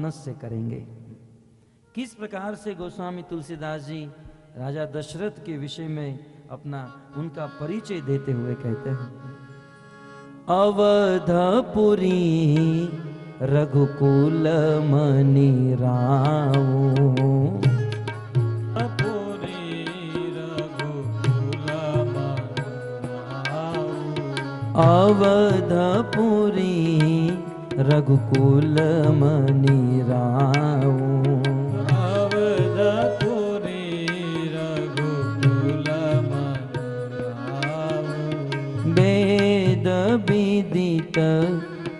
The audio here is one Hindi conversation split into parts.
मनस से करेंगे। किस प्रकार से गोस्वामी तुलसीदास जी राजा दशरथ के विषय में अपना उनका परिचय देते हुए कहते हैं, अवधपुरी रघुकुल मणि राऊ, अवधपुरी रघुकुल मणि राऊ, अवधपुरी रघुकुल मणि राऊ, वेद विदित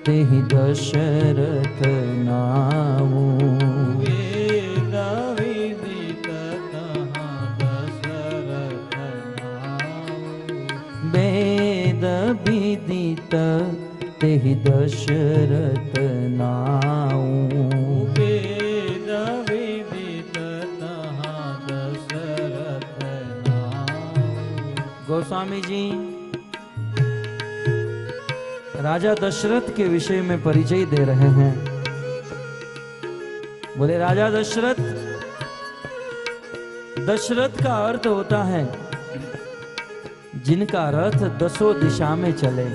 तेहि दशरथ नाऊ, वेद विदित तहाँ दशरथ नाऊ, वेद विदित तेहि दशरथ नाऊ, वेद विदित तहाँ दशरथ नाऊ। गोस्वामी जी राजा दशरथ के विषय में परिचय दे रहे हैं। बोले राजा दशरथ, दशरथ का अर्थ होता है जिनका रथ दसों दिशा में चले,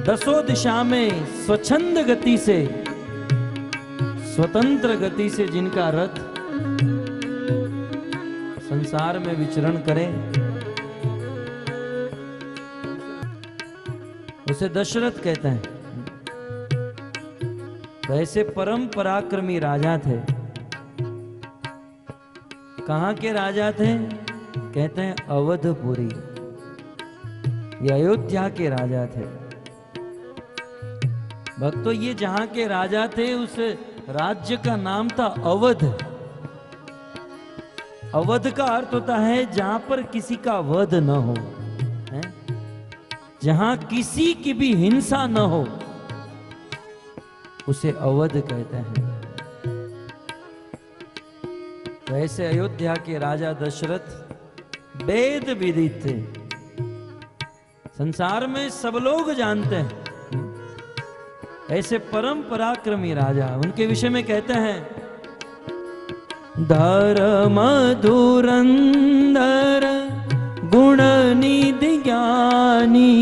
दसों दिशा में स्वच्छंद गति से, स्वतंत्र गति से जिनका रथ संसार में विचरण करे, उसे दशरथ कहते हैं। तो ऐसे परम पराक्रमी राजा थे। कहां के राजा थे? कहते हैं अवधपुरी, ये अयोध्या के राजा थे। भक्तों, ये जहां के राजा थे उस राज्य का नाम था अवध। अवध का अर्थ होता है जहां पर किसी का वध न हो, है? जहां किसी की भी हिंसा न हो, उसे अवध कहते हैं। तो ऐसे अयोध्या के राजा दशरथ वेद विदित थे, संसार में सब लोग जानते हैं। ऐसे परम पराक्रमी राजा, उनके विषय में कहते हैं, धर्म धुरंधर गुण निधि ज्ञानी,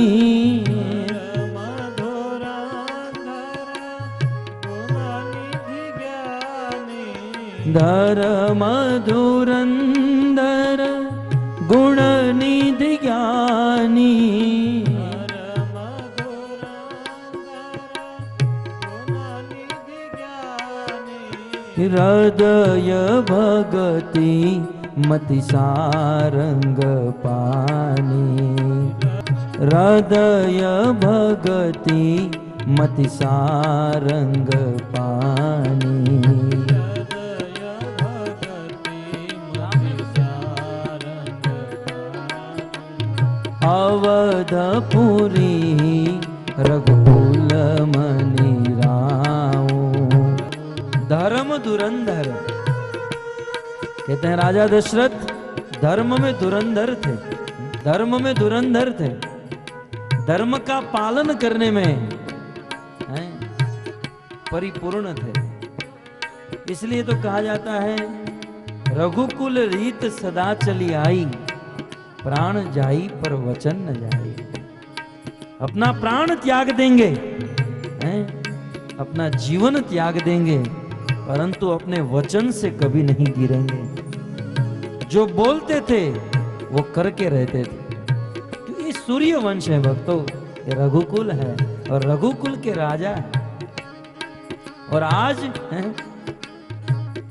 धर्म धुरंधर गुण निधि ज्ञानी, हृदय भगति मति सारंग पानी, हृदय भगति मति सारंग पानी, अवधपुरी रघुकुल मणि राऊ, धर्म धुरंधर। कहते हैं राजा दशरथ धर्म में धुरंधर थे, धर्म में धुरंधर थे, धर्म का पालन करने में परिपूर्ण थे। इसलिए तो कहा जाता है, रघुकुल रीत सदा चली आई, प्राण जाई पर वचन न जाई। अपना प्राण त्याग देंगे, अपना जीवन त्याग देंगे, परंतु अपने वचन से कभी नहीं गिरेंगे। जो बोलते थे वो करके रहते थे। तो ये सूर्य वंश है भक्तों, ये रघुकुल है और रघुकुल के राजा है। और आज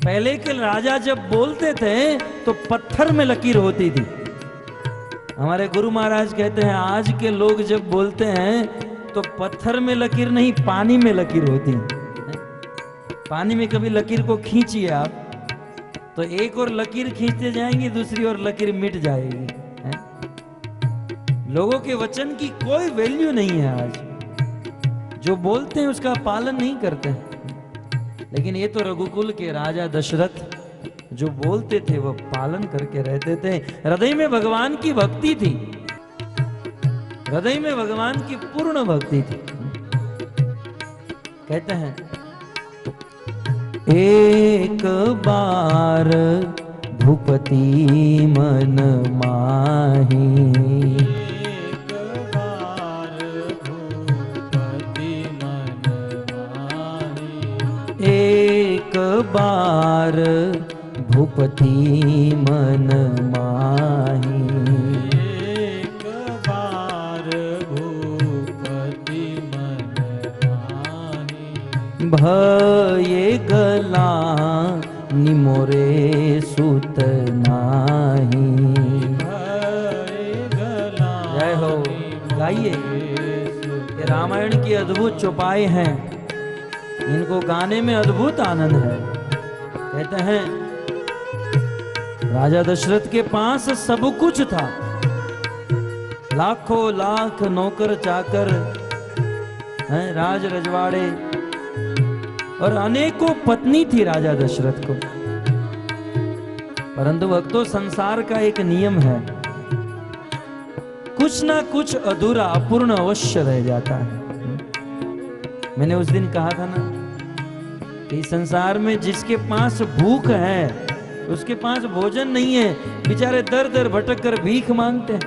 पहले के राजा जब बोलते थे तो पत्थर में लकीर होती थी। हमारे गुरु महाराज कहते हैं, आज के लोग जब बोलते हैं तो पत्थर में लकीर नहीं, पानी में लकीर होती है। पानी में कभी लकीर को खींचिए आप, तो एक और लकीर खींचते जाएंगे, दूसरी और लकीर मिट जाएगी। लोगों के वचन की कोई वैल्यू नहीं है आज। जो बोलते हैं उसका पालन नहीं करते हैं। लेकिन ये तो रघुकुल के राजा दशरथ जो बोलते थे वो पालन करके रहते थे। हृदय में भगवान की भक्ति थी, हृदय में भगवान की पूर्ण भक्ति थी। कहते हैं एक बार भूपति मन माही, एक बार भूपति मन माही, एक बार भूपति मन माही। एक बार भूपति मन माही, भये गला निमोरे सुत नाही। भय गला जय हो, गाइए। ये रामायण की अद्भुत चौपाई हैं, इनको गाने में अद्भुत आनंद है। कहते हैं राजा दशरथ के पास सब कुछ था, लाखों लाख नौकर चाकर हैं, राज रजवाड़े, और अनेकों पत्नी थी राजा दशरथ को। परंतु भक्तों, संसार का एक नियम है, कुछ ना कुछ अधूरा अपूर्ण अवश्य रह जाता है। मैंने उस दिन कहा था ना कि संसार में जिसके पास भूख है उसके पास भोजन नहीं है, बेचारे दर दर भटक कर भीख मांगते हैं।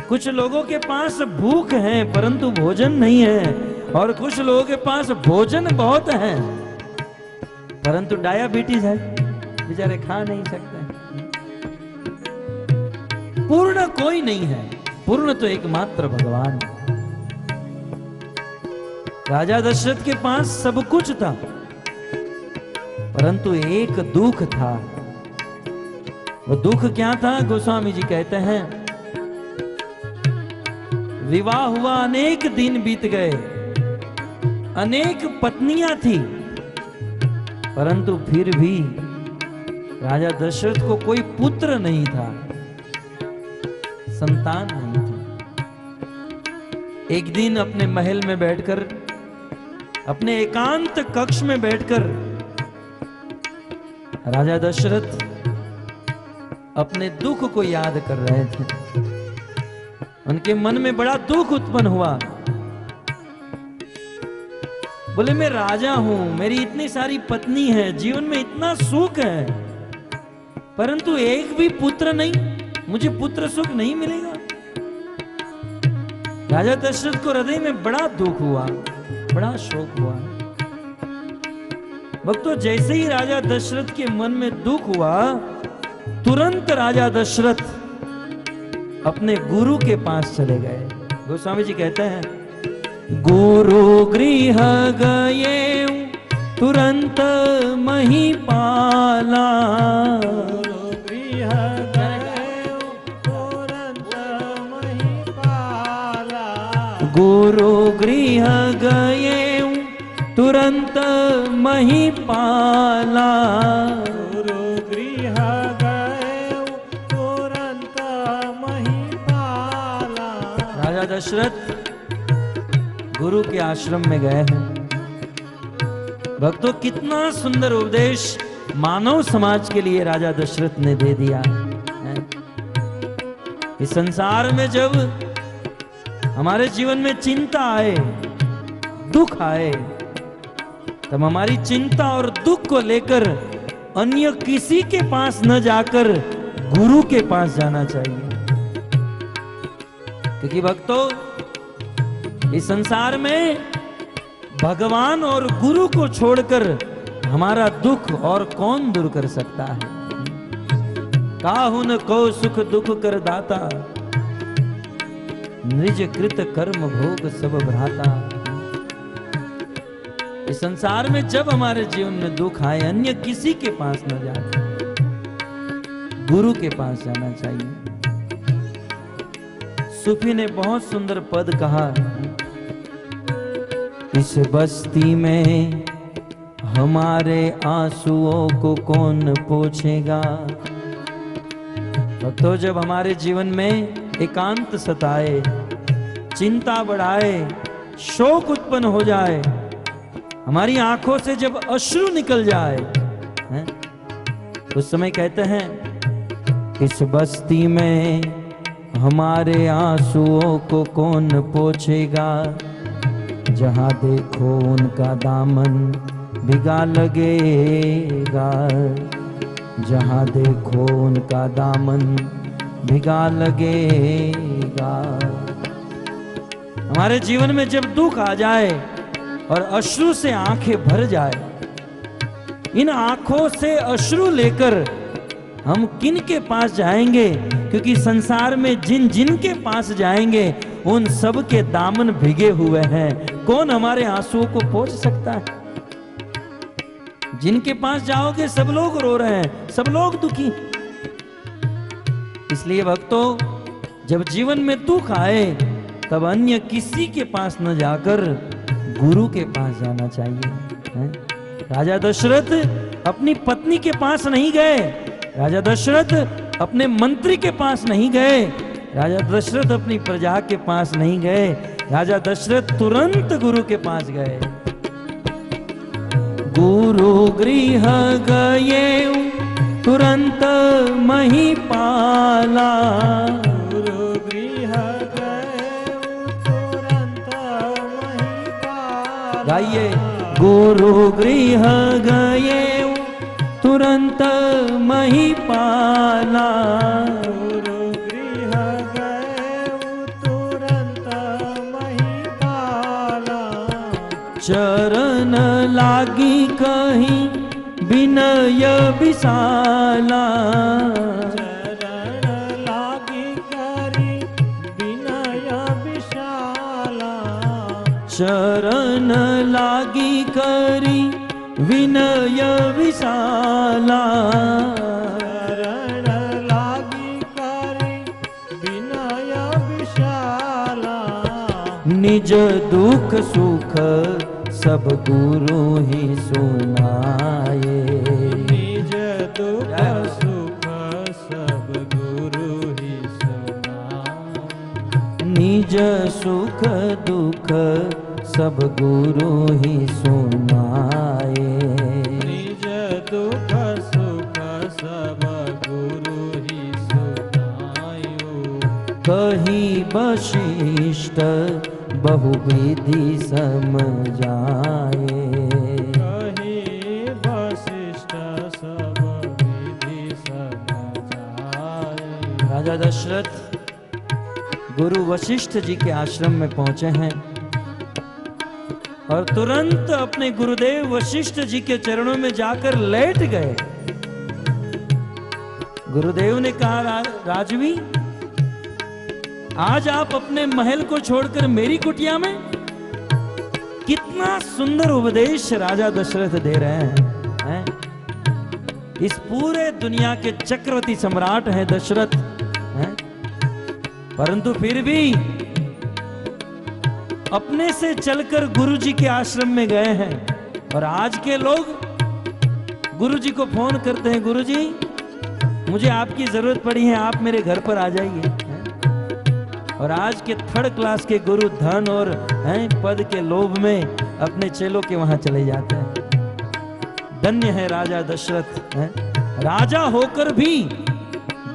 कुछ लोगों के पास भूख है परंतु भोजन नहीं है, और कुछ लोगों के पास भोजन बहुत है परंतु डायबिटीज है, बेचारे खा नहीं सकते। पूर्ण कोई नहीं है, पूर्ण तो एकमात्र भगवान। राजा दशरथ के पास सब कुछ था परंतु एक दुख था। वो दुख क्या था? गोस्वामी जी कहते हैं, विवाह हुआ, अनेक दिन बीत गए, अनेक पत्नियां थी, परंतु फिर भी राजा दशरथ को कोई पुत्र नहीं था, संतान नहीं थी। एक दिन अपने महल में बैठकर, अपने एकांत कक्ष में बैठकर राजा दशरथ अपने दुख को याद कर रहे थे। उनके मन में बड़ा दुख उत्पन्न हुआ। बोले, मैं राजा हूं, मेरी इतनी सारी पत्नी है, जीवन में इतना सुख है, परंतु एक भी पुत्र नहीं, मुझे पुत्र सुख नहीं मिलेगा। राजा दशरथ को हृदय में बड़ा दुख हुआ, बड़ा शोक हुआ। भक्तों, जैसे ही राजा दशरथ के मन में दुख हुआ, तुरंत राजा दशरथ अपने गुरु के पास चले गए। गोस्वामी जी कहते हैं, गुरु गृह गए तुरंत महिपाला, गुरु गृह गए तुरंत महिपाला, गुरु गृह गए तुरंत महिपाला, गुरु गृह गए तुरंत महिपाला। राजा दशरथ गुरु के आश्रम में गए हैं। भक्तों, कितना सुंदर उपदेश मानव समाज के लिए राजा दशरथ ने दे दिया है। इस संसार में जब हमारे जीवन में चिंता आए, दुख आए, तब हमारी चिंता और दुख को लेकर अन्य किसी के पास न जाकर गुरु के पास जाना चाहिए। क्योंकि भक्तों, इस संसार में भगवान और गुरु को छोड़कर हमारा दुख और कौन दूर कर सकता है। काहुन को सुख दुख कर दाता, निज कृत कर्म भोग सब भ्राता। इस संसार में जब हमारे जीवन में दुख आए, अन्य किसी के पास न जाकर गुरु के पास जाना चाहिए। सूफी ने बहुत सुंदर पद कहा, इस बस्ती में हमारे आंसुओं को कौन पोंछेगा। तो जब हमारे जीवन में एकांत सताए, चिंता बढ़ाए, शोक उत्पन्न हो जाए, हमारी आंखों से जब अश्रु निकल जाए, उस समय कहते हैं, इस बस्ती में हमारे आंसुओं को कौन पोंछेगा। जहाँ देखो उनका दामन भिगा लगेगा, जहाँ देखो उनका दामन भिगा लगेगा। हमारे जीवन में जब दुख आ जाए और अश्रु से आंखें भर जाए, इन आंखों से अश्रु लेकर हम किन के पास जाएंगे? क्योंकि संसार में जिन जिन के पास जाएंगे उन सब के दामन भिगे हुए हैं। कौन हमारे आंसुओं को पोंछ सकता है? जिनके पास जाओगे सब लोग रो रहे हैं, सब लोग दुखी। इसलिए भक्तों, जब जीवन में दुख आए तब अन्य किसी के पास न जाकर गुरु के पास जाना चाहिए, है? राजा दशरथ अपनी पत्नी के पास नहीं गए, राजा दशरथ अपने मंत्री के पास नहीं गए, राजा दशरथ अपनी प्रजा के पास नहीं गए, राजा दशरथ तुरंत गुरु के पास गए। गुरु गृह गए तुरंत महिपाला, गुरु गृह गए तुरंत महिपाला। गाइए, गुरु गृह गए तुरंत महिपाला, गुरु गृह गए तुरंत महिपाला। चरण लागी कहीं विनय विशाला, चरण लागी करी विनय विशाला। चरण लागी करी विनय विशाला, चरण लागी करी विनय विशाला। निज दुख सुख सब गुरु ही सुनाए, निज दुख सुख सब गुरु ही सुनाए। निज सुख दुख सब गुरु ही सुनाए। निज दुख सुख सब गुरु ही सुनायो। कही वशिष्ठ बहुविधि समझाए, कही वशिष्ठ सब विधि समझाए। राजा दशरथ गुरु वशिष्ठ जी के आश्रम में पहुंचे हैं और तुरंत अपने गुरुदेव वशिष्ठ जी के चरणों में जाकर लेट गए। गुरुदेव ने कहा, राजवी, आज आप अपने महल को छोड़कर मेरी कुटिया में? कितना सुंदर उपदेश राजा दशरथ दे रहे हैं? इस पूरे दुनिया के चक्रवर्ती सम्राट हैं दशरथ, हैं? परंतु फिर भी अपने से चलकर गुरुजी के आश्रम में गए हैं। और आज के लोग गुरुजी को फोन करते हैं, गुरुजी मुझे आपकी जरूरत पड़ी है, आप मेरे घर पर आ जाइए। और आज के थर्ड क्लास के गुरु धन और पद के लोभ में अपने चेलों के वहां चले जाते हैं। धन्य है राजा दशरथ, राजा होकर भी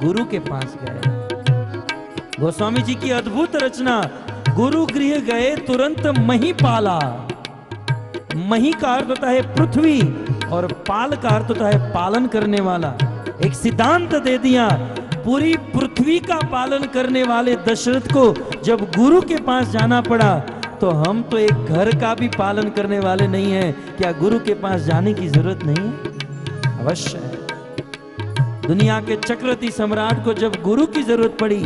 गुरु के पास गए। गोस्वामी जी की अद्भुत रचना, गुरु गृह गए तुरंत महिपाला। मही का अर्थ होता है पृथ्वी और पाल का अर्थ होता है पालन करने वाला। एक सिद्धांत दे दिया, पूरी पृथ्वी का पालन करने वाले दशरथ को जब गुरु के पास जाना पड़ा तो हम तो एक घर का भी पालन करने वाले नहीं हैं, क्या गुरु के पास जाने की जरूरत नहीं है? अवश्य है। दुनिया के चक्रवर्ती सम्राट को जब गुरु की जरूरत पड़ी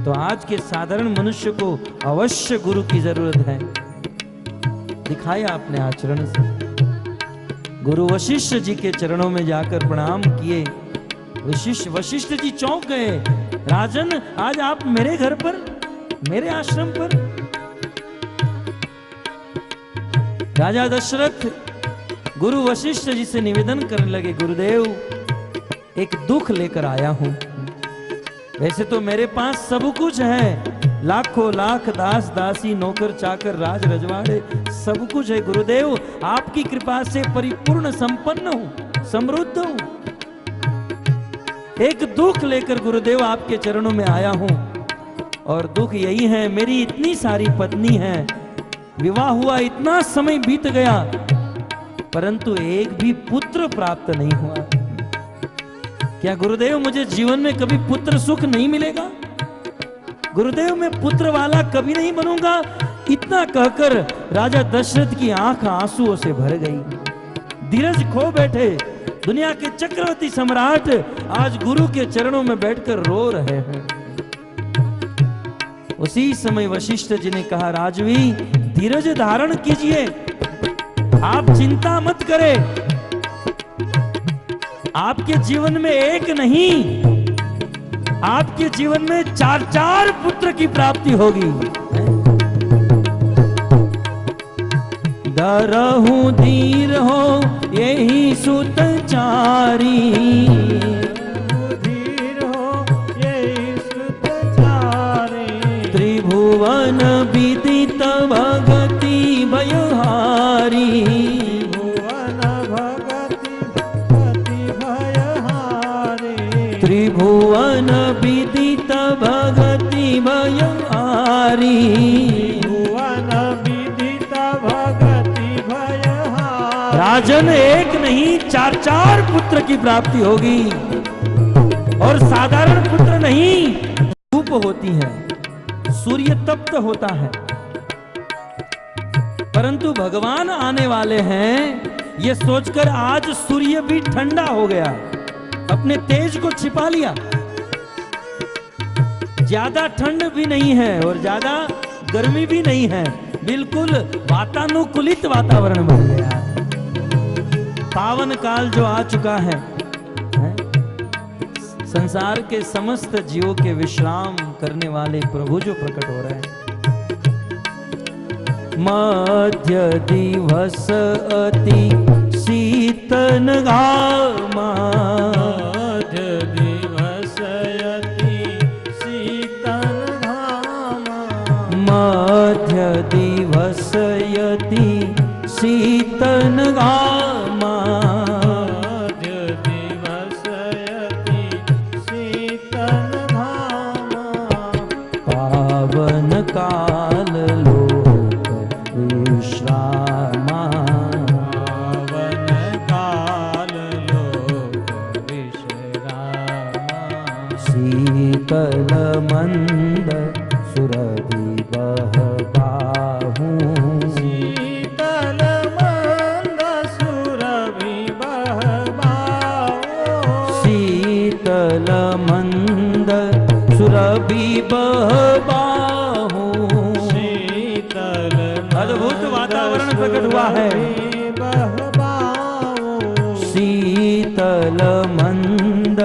तो आज के साधारण मनुष्य को अवश्य गुरु की जरूरत है। दिखाया अपने आचरण से। गुरु वशिष्ठ जी के चरणों में जाकर प्रणाम किए। वशिष्ठ जी चौंक गए, राजन आज आप मेरे घर पर, मेरे आश्रम पर? राजा दशरथ गुरु वशिष्ठ जी से निवेदन करने लगे, गुरुदेव एक दुख लेकर आया हूं। वैसे तो मेरे पास सब कुछ है, लाखों लाख दास दासी नौकर चाकर राज रजवाड़े सब कुछ है गुरुदेव, आपकी कृपा से परिपूर्ण संपन्न हूं, समृद्ध हूं। एक दुख लेकर गुरुदेव आपके चरणों में आया हूं और दुख यही है, मेरी इतनी सारी पत्नी है विवाह हुआ, इतना समय बीत गया, परंतु एक भी पुत्र प्राप्त नहीं हुआ। क्या गुरुदेव मुझे जीवन में कभी पुत्र सुख नहीं मिलेगा? गुरुदेव मैं पुत्र वाला कभी नहीं बनूंगा। इतना कहकर राजा दशरथ की आंख आंसुओं से भर गई। धीरज खो बैठे। दुनिया के चक्रवर्ती सम्राट आज गुरु के चरणों में बैठकर रो रहे हैं। उसी समय वशिष्ठ जी ने कहा, राजवी धीरज धारण कीजिए, आप चिंता मत करें। आपके जीवन में एक नहीं, आपके जीवन में 4 पुत्र की प्राप्ति होगी। डरहु धीर हो यही सुत चारी, धीर हो यही सुत चारी। त्रिभुवन विदित भगति भयहारी, भुवन भगति भयहारी। त्रिभुवन विदित भगति भयहारी। भुवन विदित भगति भयहारी। राजन एक नहीं 4 पुत्र की प्राप्ति होगी। और साधारण पुत्र नहीं, धूप होती है, सूर्य तप्त होता है, परंतु भगवान आने वाले हैं ये सोचकर आज सूर्य भी ठंडा हो गया, अपने तेज को छिपा लिया। ज्यादा ठंड भी नहीं है और ज्यादा गर्मी भी नहीं है, बिल्कुल वातानुकूलित वातावरण बन गया है। पावन काल जो आ चुका है, संसार के समस्त जीवों के विश्राम करने वाले प्रभु जो प्रकट हो रहे हैं। मध्य दिवस अति शीतन घामा, मध्य दिवस अति शीतन घामा। मध्य दिवस अति शीतन घामा। मध्य दिवस अति शीतन घामा। पावन काल लोक विश्रामा, पावन काल लोक विश्रामा। शीतल मंद सुरभि बहबाहु, शीतल मंद सुरभि बहबाहु। शीतल मंद सुरभि बहबाहु। शीतल अद्भुत वातावरण प्रकट हुआ है। बहबाहु। शीतल मंद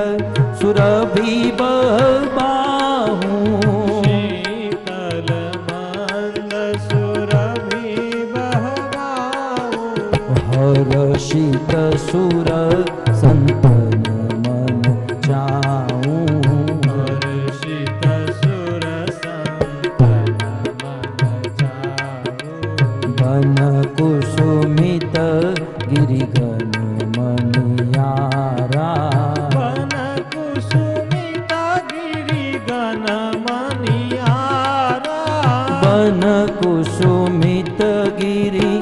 सुरभि बहबाहु। शीतल मंद सुरभि बहबाहु। हर्षित सुर संतन मन चाऊं, हर्षित सुर संतन मन चाऊं। बन कुसुमित गिरिगन मनियारा, वन कुसुमित गिरिगन मनियारा। बन कुसुमित गिरि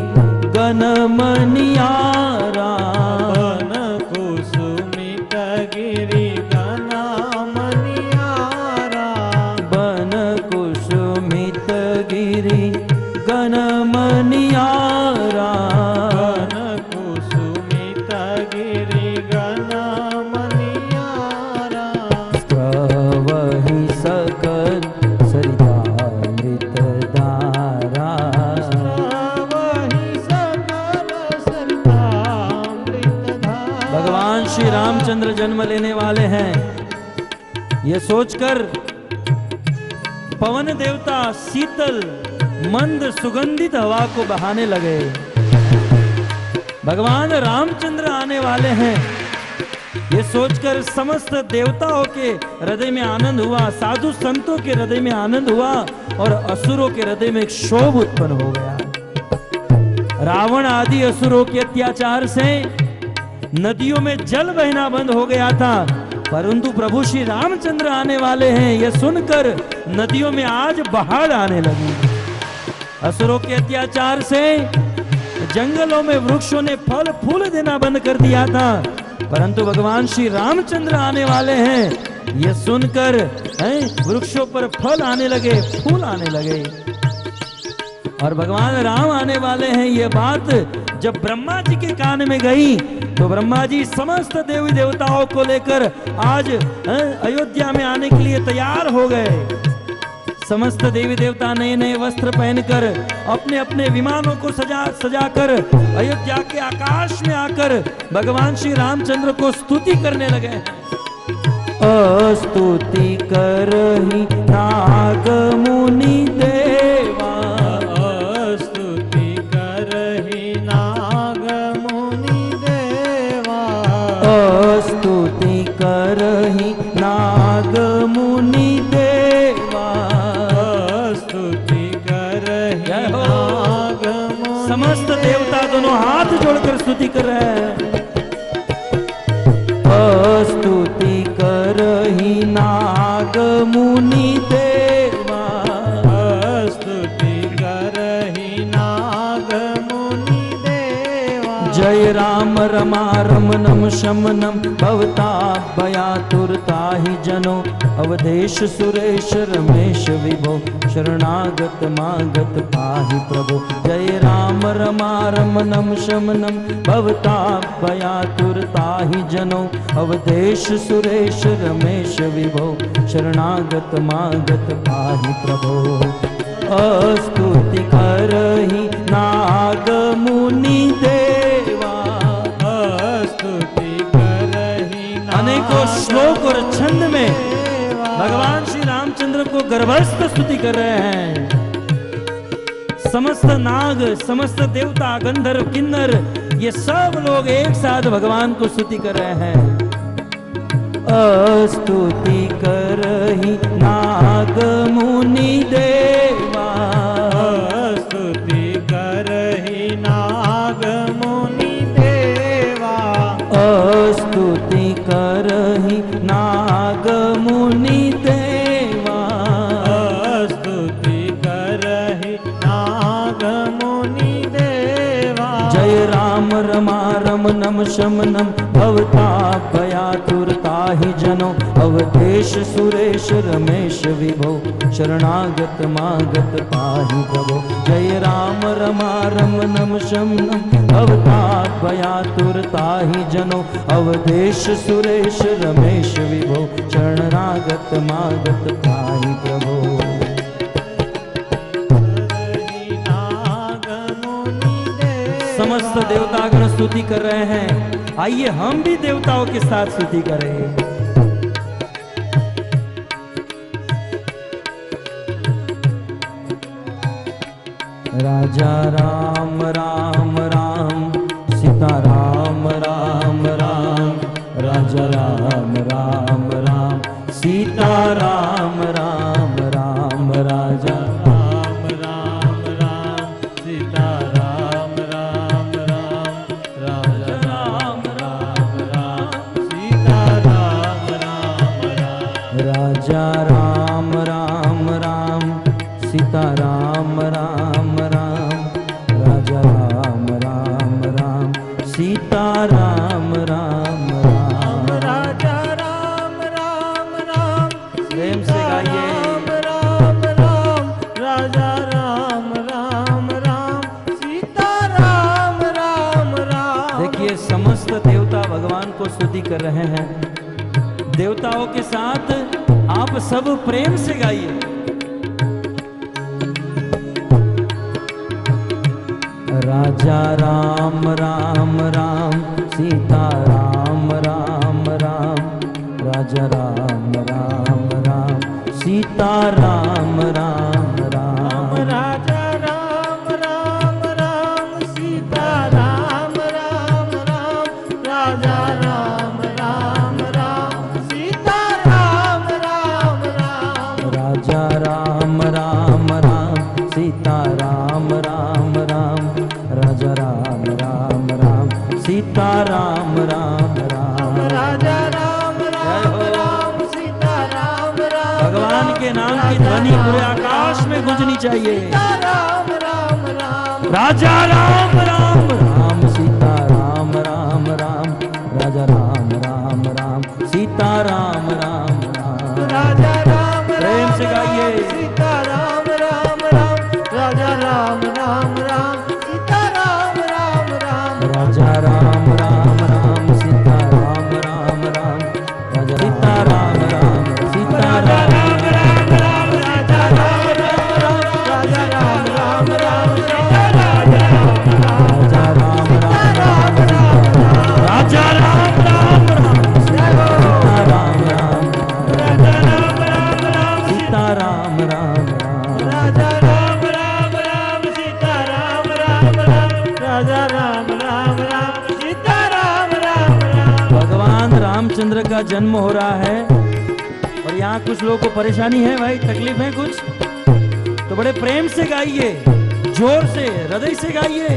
गन मनियारा। वन कुसुमित गिरिगन मनियारा। बन कुसुमित गिरि गन मनियारा। वन कुसुमित गिरिगन मनियारा। प्रवहि सकल सरितामृत धारा, वही सकल सरितामृत धारा। भगवान श्री रामचंद्र जन्म लेने वाले हैं ये सोचकर पवन देवता शीतल मंद सुगंधित हवा को बहाने लगे। भगवान रामचंद्र आने वाले हैं ये सोचकर समस्त देवताओं के हृदय में आनंद हुआ, साधु संतों के हृदय में आनंद हुआ और असुरों के हृदय में एक क्षोभ उत्पन्न हो गया। रावण आदि असुरों के अत्याचार से नदियों में जल बहना बंद हो गया था, परंतु प्रभु श्री रामचंद्र आने वाले हैं यह सुनकर नदियों में आज बाढ़ आने लगी। असुरों के अत्याचार से जंगलों में वृक्षों ने फल फूल देना बंद कर दिया था, परंतु भगवान श्री रामचंद्र आने वाले हैं ये सुनकर वृक्षों पर फल आने लगे, फूल आने लगे। और भगवान राम आने वाले हैं ये बात जब ब्रह्मा जी के कान में गई तो ब्रह्मा जी समस्त देवी देवताओं को लेकर आज अयोध्या में आने के लिए तैयार हो गए। समस्त देवी देवता नए नए वस्त्र पहनकर अपने अपने विमानों को सजाकर अयोध्या के आकाश में आकर भगवान श्री रामचंद्र को स्तुति करने लगे। स्तुति करहि नाग मुनि देवा, स्तुति करहि नाग मुनि देवा, स्तुति करहि नाग मुनि देवा, स्तुति करहि नाग मुनि। समस्त देवता दोनों हाथ जोड़कर स्तुति कर रहे हैं। स्तुति करहि नाग मुनि देवा, स्तुति करहि नाग मुनि देवा। जय राम रमा रमनम शमनम भवताभयातुरताहि जनो, अवधेश सुरेश रमेश विभो, शरणागत मागत पाहि प्रभो। जय राम रमा रमनम शमनम भवताभयातुरताहि जनो, अवधेश सुरेश रमेश विभो, शरणागत मागत पाहि प्रभो। स्तुति करहि नाग मुनि देवा, स्तुति करहि नाग। अनेकों श्लोक और छंद में भगवान श्री रामचंद्र को गर्भस्थ स्तुति कर रहे हैं। समस्त नाग, समस्त देवता, गंधर्व, किन्नर, ये सब लोग एक साथ भगवान को स्तुति कर रहे हैं। स्तुति करहि नाग मुनि देवा, स्तुति करहि नाग मुनि देवा, स्तुति करहि नाग मुनि देवा, स्तुति करहि नाग मुनि देवा। जय राम रमा रमनम शमनम भवताभयातुरताहि जनो, अवधेश सुरेश रमेश विभो, शरणागत मागत पाहि प्रभो। जय राम रमा रमनम शमनम भवताभयातुरताहि जनो, अवधेश सुरेश रमेश विभो, शरणागत मागत पाहि प्रभो। समस्त देवतागण स्तुति कर रहे हैं, आइए हम भी देवताओं के साथ स्तुति करें। राजा राम राम राम, सीता राम राम राम, राजा राम राम राम, सीता राम राम राम, राजा राम राम राम, सीता राम राम राम, राजा राम राम राम, सीता राम राम राम। राजा राम राम राम, सीता राम राम राम, राजा राम राम राम, सीता राम राम राम। राजा राम राम राम, प्रेम से गाइए। राम राम, राजा राम राम राम, सीता राम राम राम। देखिए समस्त देवता भगवान को स्तुति कर रहे हैं। देवताओं के साथ आप सब प्रेम से गाइए। राजा राम राम राम, सीता राम राम राम, राजा राम राम राम, सीता राम राम राम। राजा राम राम राम, सीता राम राम राम, राजा राम राम राम, सीता राम राम राम। राजा राम राम राम, सीता राम राम राम, राजा राम राम राम, सीता राम राम राम। राजा राम राम राम, सीता राम राम। भगवान के नाम की ध्वनि पूरे आकाश में गूंजनी चाहिए। सीता राम राम राजा राम राम राम सीता राम राम राम राजा राम राम राम सीता राम राम राम राजा राम प्रेम से गाइए सीता राम राम राम राजा राम राम राम सीता राम राम राम राजा राम राम राम सीता राम राम राम राजा सीता राम राम सीता राम राम राम राजा राम राम राम राजा राम राम राम सीता राम राम राजा राम राम राम जय हो सीता राम राम राजा राम राम राम सीता राम राम राम राजा राम राम राम सीता राम राम राम राजा राम राम राम सीता राम राम राम भगवान रामचंद्र का जन्म हो रहा है और यहाँ कुछ लोगों को परेशानी है भाई, तकलीफ है कुछ, तो बड़े प्रेम से गाइए, जोर से हृदय से गाइए।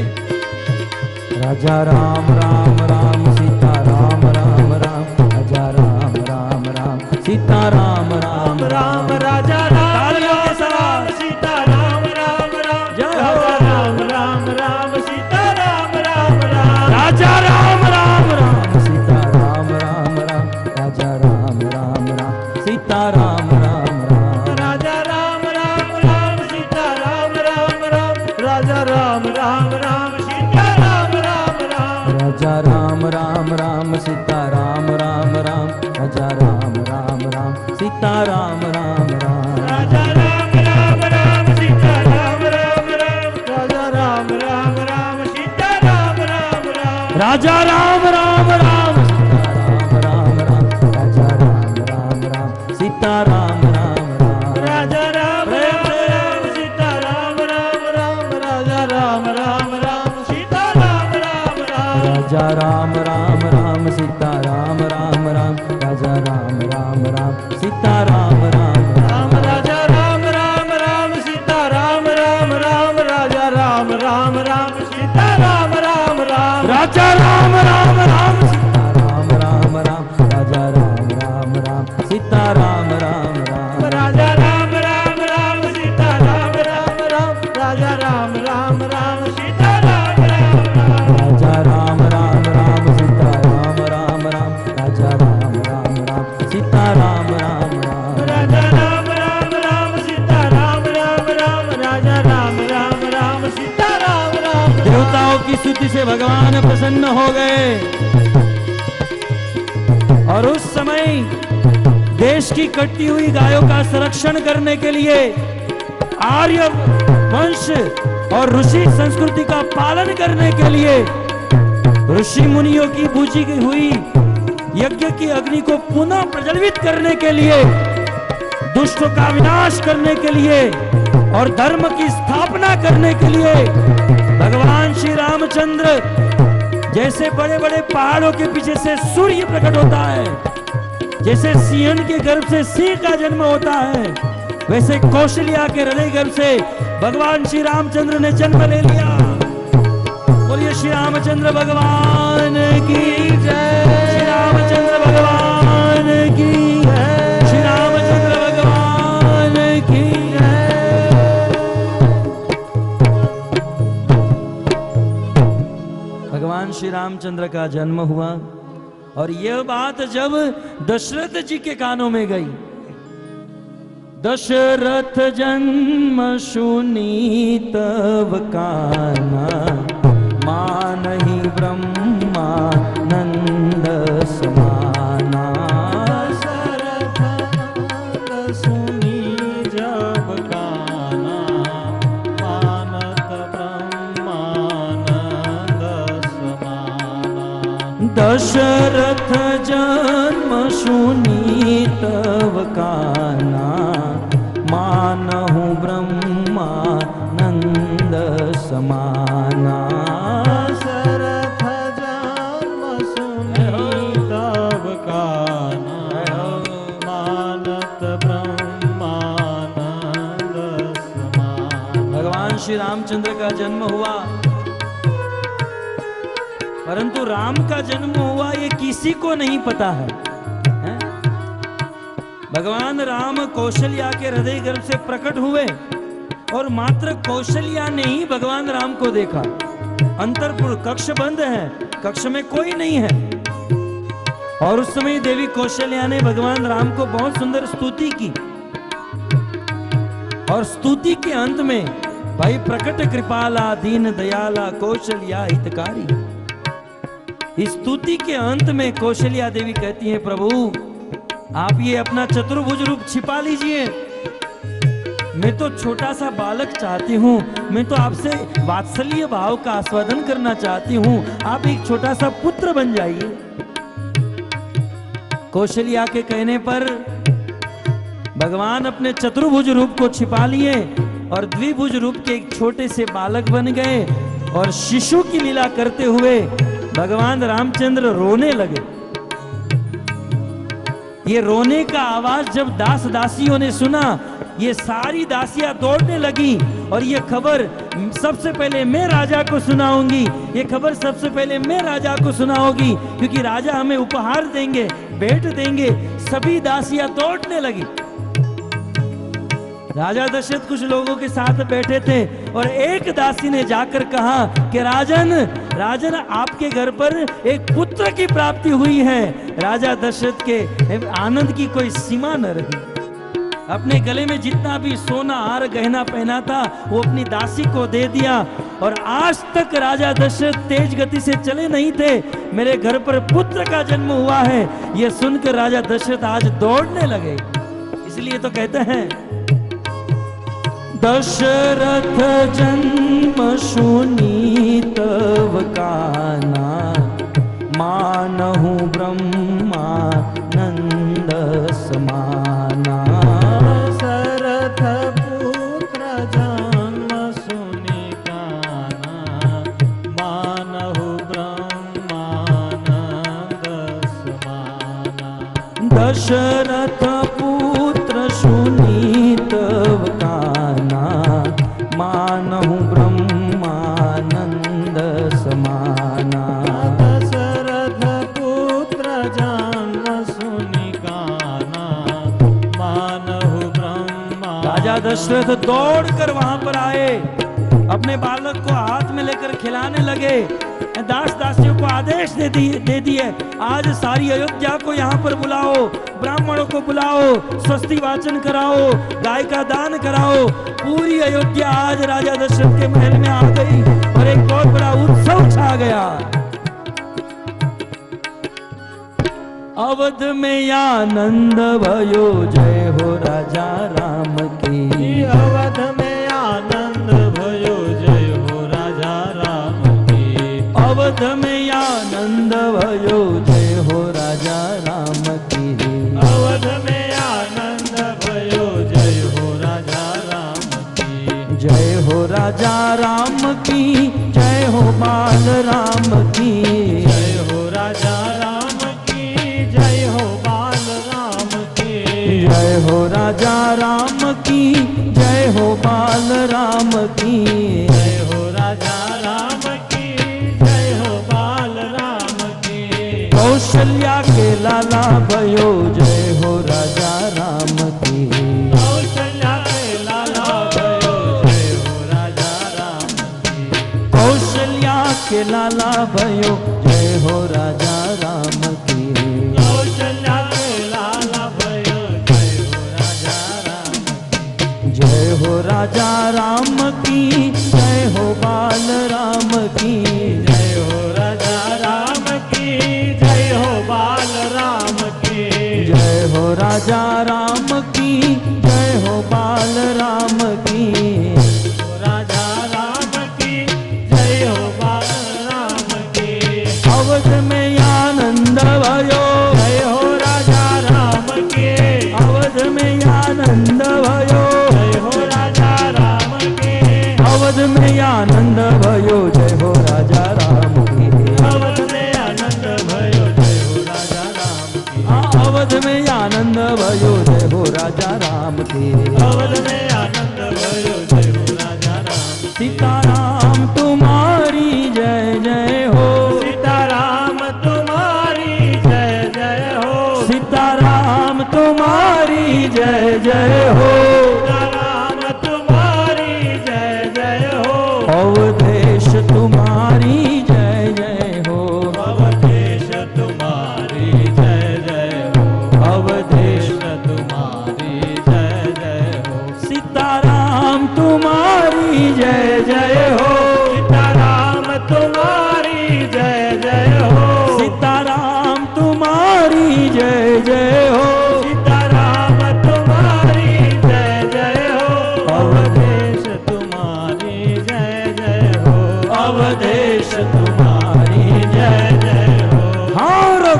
राजा राम राम राम सीता राम राम राम राजा राम राम राम सीता राम राम राम राम राजा राम तालियों के राम साथ सीता राम राम राम जय हो। राजा राम राम राम सीता राम राम राम राजा राम राम राम सीता राम राम राम राजा राम राम राम सीता राम राम राम राजा राम राम राम सीता राम राम राम राजा राम राम राम सीता राम राम राम राजा राम राम राम सीता राम राम राम राजा राम राम राम सीता राम राम राम राजा राम राम राम सीता राम राम राम राजा राम राम राम सीता राम राम राम राजा राम राम राम सीता राम राम राम राजा राम राम सीता राम राम राम राजा राम राम राम सीता राम राम राम राजा राम राम राम सीता राम राम राम राजा राम राम राम सीता राम राम राम राजा राम राम राम सीता राम राम राम राजा राम राम राम सीता राम राम राम राजा राम राम राम सीता राम राम राम राजा राम राम राम सीता राम राम राम राजा राम राम राम सीता राम राम राम राजा राम राम राम सीता राम राम राम राजा राम राम राम सीता राम राम राम राजा राम राम राम सीता राम राम राम राजा राम राम राम सीता राम राम राम राजा राम राम राम सीता राम राम देवताओं की स्तुति से भगवान प्रसन्न हो गए और उस समय देश की कटी हुई गायों का संरक्षण करने के लिए आर्य वंश और ऋषि संस्कृति का पालन करने के लिए ऋषि मुनियों की पूजी हुई यज्ञ की अग्नि को पुनः प्रज्वलित करने के लिए, दुष्टों का विनाश करने के लिए और धर्म की स्थापना करने के लिए भगवान श्री रामचंद्र जैसे बड़े बड़े पहाड़ों के पीछे से सूर्य प्रकट होता है, जैसे सिंहन के गर्भ से सिंह का जन्म होता है, वैसे कौशल्या के हृदय गर्भ से भगवान श्री रामचंद्र ने जन्म ले लिया। बोलिए श्री रामचंद्र भगवान की जय, श्री रामचंद्र भगवान की जय, श्री रामचंद्र भगवान की जय। भगवान श्री रामचंद्र का जन्म हुआ और यह बात जब दशरथ जी के कानों में गई, दशरथ जन्म सुनी तब काना, मानहि ब्रह्मानंद समाना। दशरथ सुनी जब काना, मानत ब्रह्मानंद समाना। दशरथ जन्म सुनी तब काना, मानहु ब्रह्मानंद समाना। दशरथ जन्म सुनी तब काना, मानत ब्रह्मानंद समाना। भगवान श्री रामचंद्र का जन्म हुआ, परंतु राम का जन्म हुआ ये किसी को नहीं पता है, हैं? भगवान राम कौशल्या के हृदय गर्भ से प्रकट हुए और मात्र कौशल्या ने ही भगवान राम को देखा। अंतरपुर कक्ष बंद है, कक्ष में कोई नहीं है। और उस समय देवी कौशल्या ने भगवान राम को बहुत सुंदर स्तुति की। और स्तुति के अंत में भाई प्रकट कृपाला दीन दयाला कौशल्या हितकारी। इस स्तुति के अंत में कौशल्या देवी कहती है, प्रभु आप ये अपना चतुर्भुज रूप छिपा लीजिए। मैं तो छोटा सा बालक चाहती हूँ, मैं तो आपसे वात्सल्य भाव का आस्वादन करना चाहती हूँ, आप एक छोटा सा पुत्र बन जाइए। कौशल्या के कहने पर भगवान अपने चतुर्भुज रूप को छिपा लिए और द्विभुज रूप के एक छोटे से बालक बन गए। और शिशु की लीला करते हुए भगवान रामचंद्र रोने लगे। ये रोने का आवाज जब दास दासियों ने सुना, ये सारी दासियां दौड़ने लगी। और ये खबर सबसे पहले मैं राजा को सुनाऊंगी, ये खबर सबसे पहले मैं राजा को सुनाऊंगी, क्योंकि राजा हमें उपहार देंगे, भेंट देंगे। सभी दासियां दौड़ने लगी। राजा दशरथ कुछ लोगों के साथ बैठे थे और एक दासी ने जाकर कहा कि राजन राजन आपके घर पर एक पुत्र की प्राप्ति हुई है। राजा दशरथ के आनंद की कोई सीमा न रही। अपने गले में जितना भी सोना हार गहना पहना था वो अपनी दासी को दे दिया। और आज तक राजा दशरथ तेज गति से चले नहीं थे, मेरे घर पर पुत्र का जन्म हुआ है, ये सुनकर राजा दशरथ आज दौड़ने लगे। इसलिए तो कहते हैं दशरथ जन्म सुनी तव काना, मानहु ब्रह्मानंद समाना। दशरथ पुत्र जन्म सुनी काना, मानहु ब्रह्मानंद समाना। दशरथ पुत्र सुनी तव काना, मानहु ब्रह्मानंद समाना। दशरथ पुत्र जन्म सुनी काना, मानहु ब्रह्मा। राजा दशरथ दौड़कर वहां पर आए, अपने बालक को हाथ में लेकर खिलाने लगे। दास दासियों को आदेश दे दिए, आज सारी अयोध्या को यहाँ पर बुलाओ, ब्राह्मणों को बुलाओ, स्वस्ति वाचन कराओ, गाय का दान कराओ। पूरी अयोध्या आज राजा दशरथ के महल में आ गई और एक बहुत बड़ा उत्सव छा गया। अवध में आनंद भयो, जय हो राजा राम की। अवध में आनंद भयो, जय हो राजा राम की। अवध में आनंद भयो, जय हो राजा राम की। अवध में आनंद भयो, जय हो राजा राम की। जय हो राजा राम की, जय हो बाल राम की। जय हो राजा राम की, जय हो बाल राम की। जय हो राजा राम की, जय हो बाल राम की। जय हो राजा राम की, जय हो बाल राम की। कौशल्या के लाला भयो, जय हो राजा राम की। कौशल्या के लाला भयो, जय हो राजा राम की। कौशल्या के लाला भयो, जय हो राजा राम की। कौशल्या के लाला भयो, जय हो राजा राम की। जय हो राजा राम की, जय हो बाल राम की। जय हो राजा राम की, जय हो बाल राम की। जय हो राजा राम की, जय हो बाल राम की। राजा राम की, जय हो बाल राम की। अवध में आनंद भयो, जय हो राजा राम की। अवध में आनंद भयो, जय हो राजा राम की। अवध में आनंद भयो, जय हो राजा राम की। अवध में आनंद भयो, जय हो राजा राम की। अवध में आनंद भयो, जय हो राजा राम की। अवध में आनंद भयो, जय हो राजा राम की। सीताराम तुम्हारी जय जय हो। सीताराम तुम्हारी जय जय हो। सीताराम तुम्हारी जय जय हो। सीताराम तुम्हारी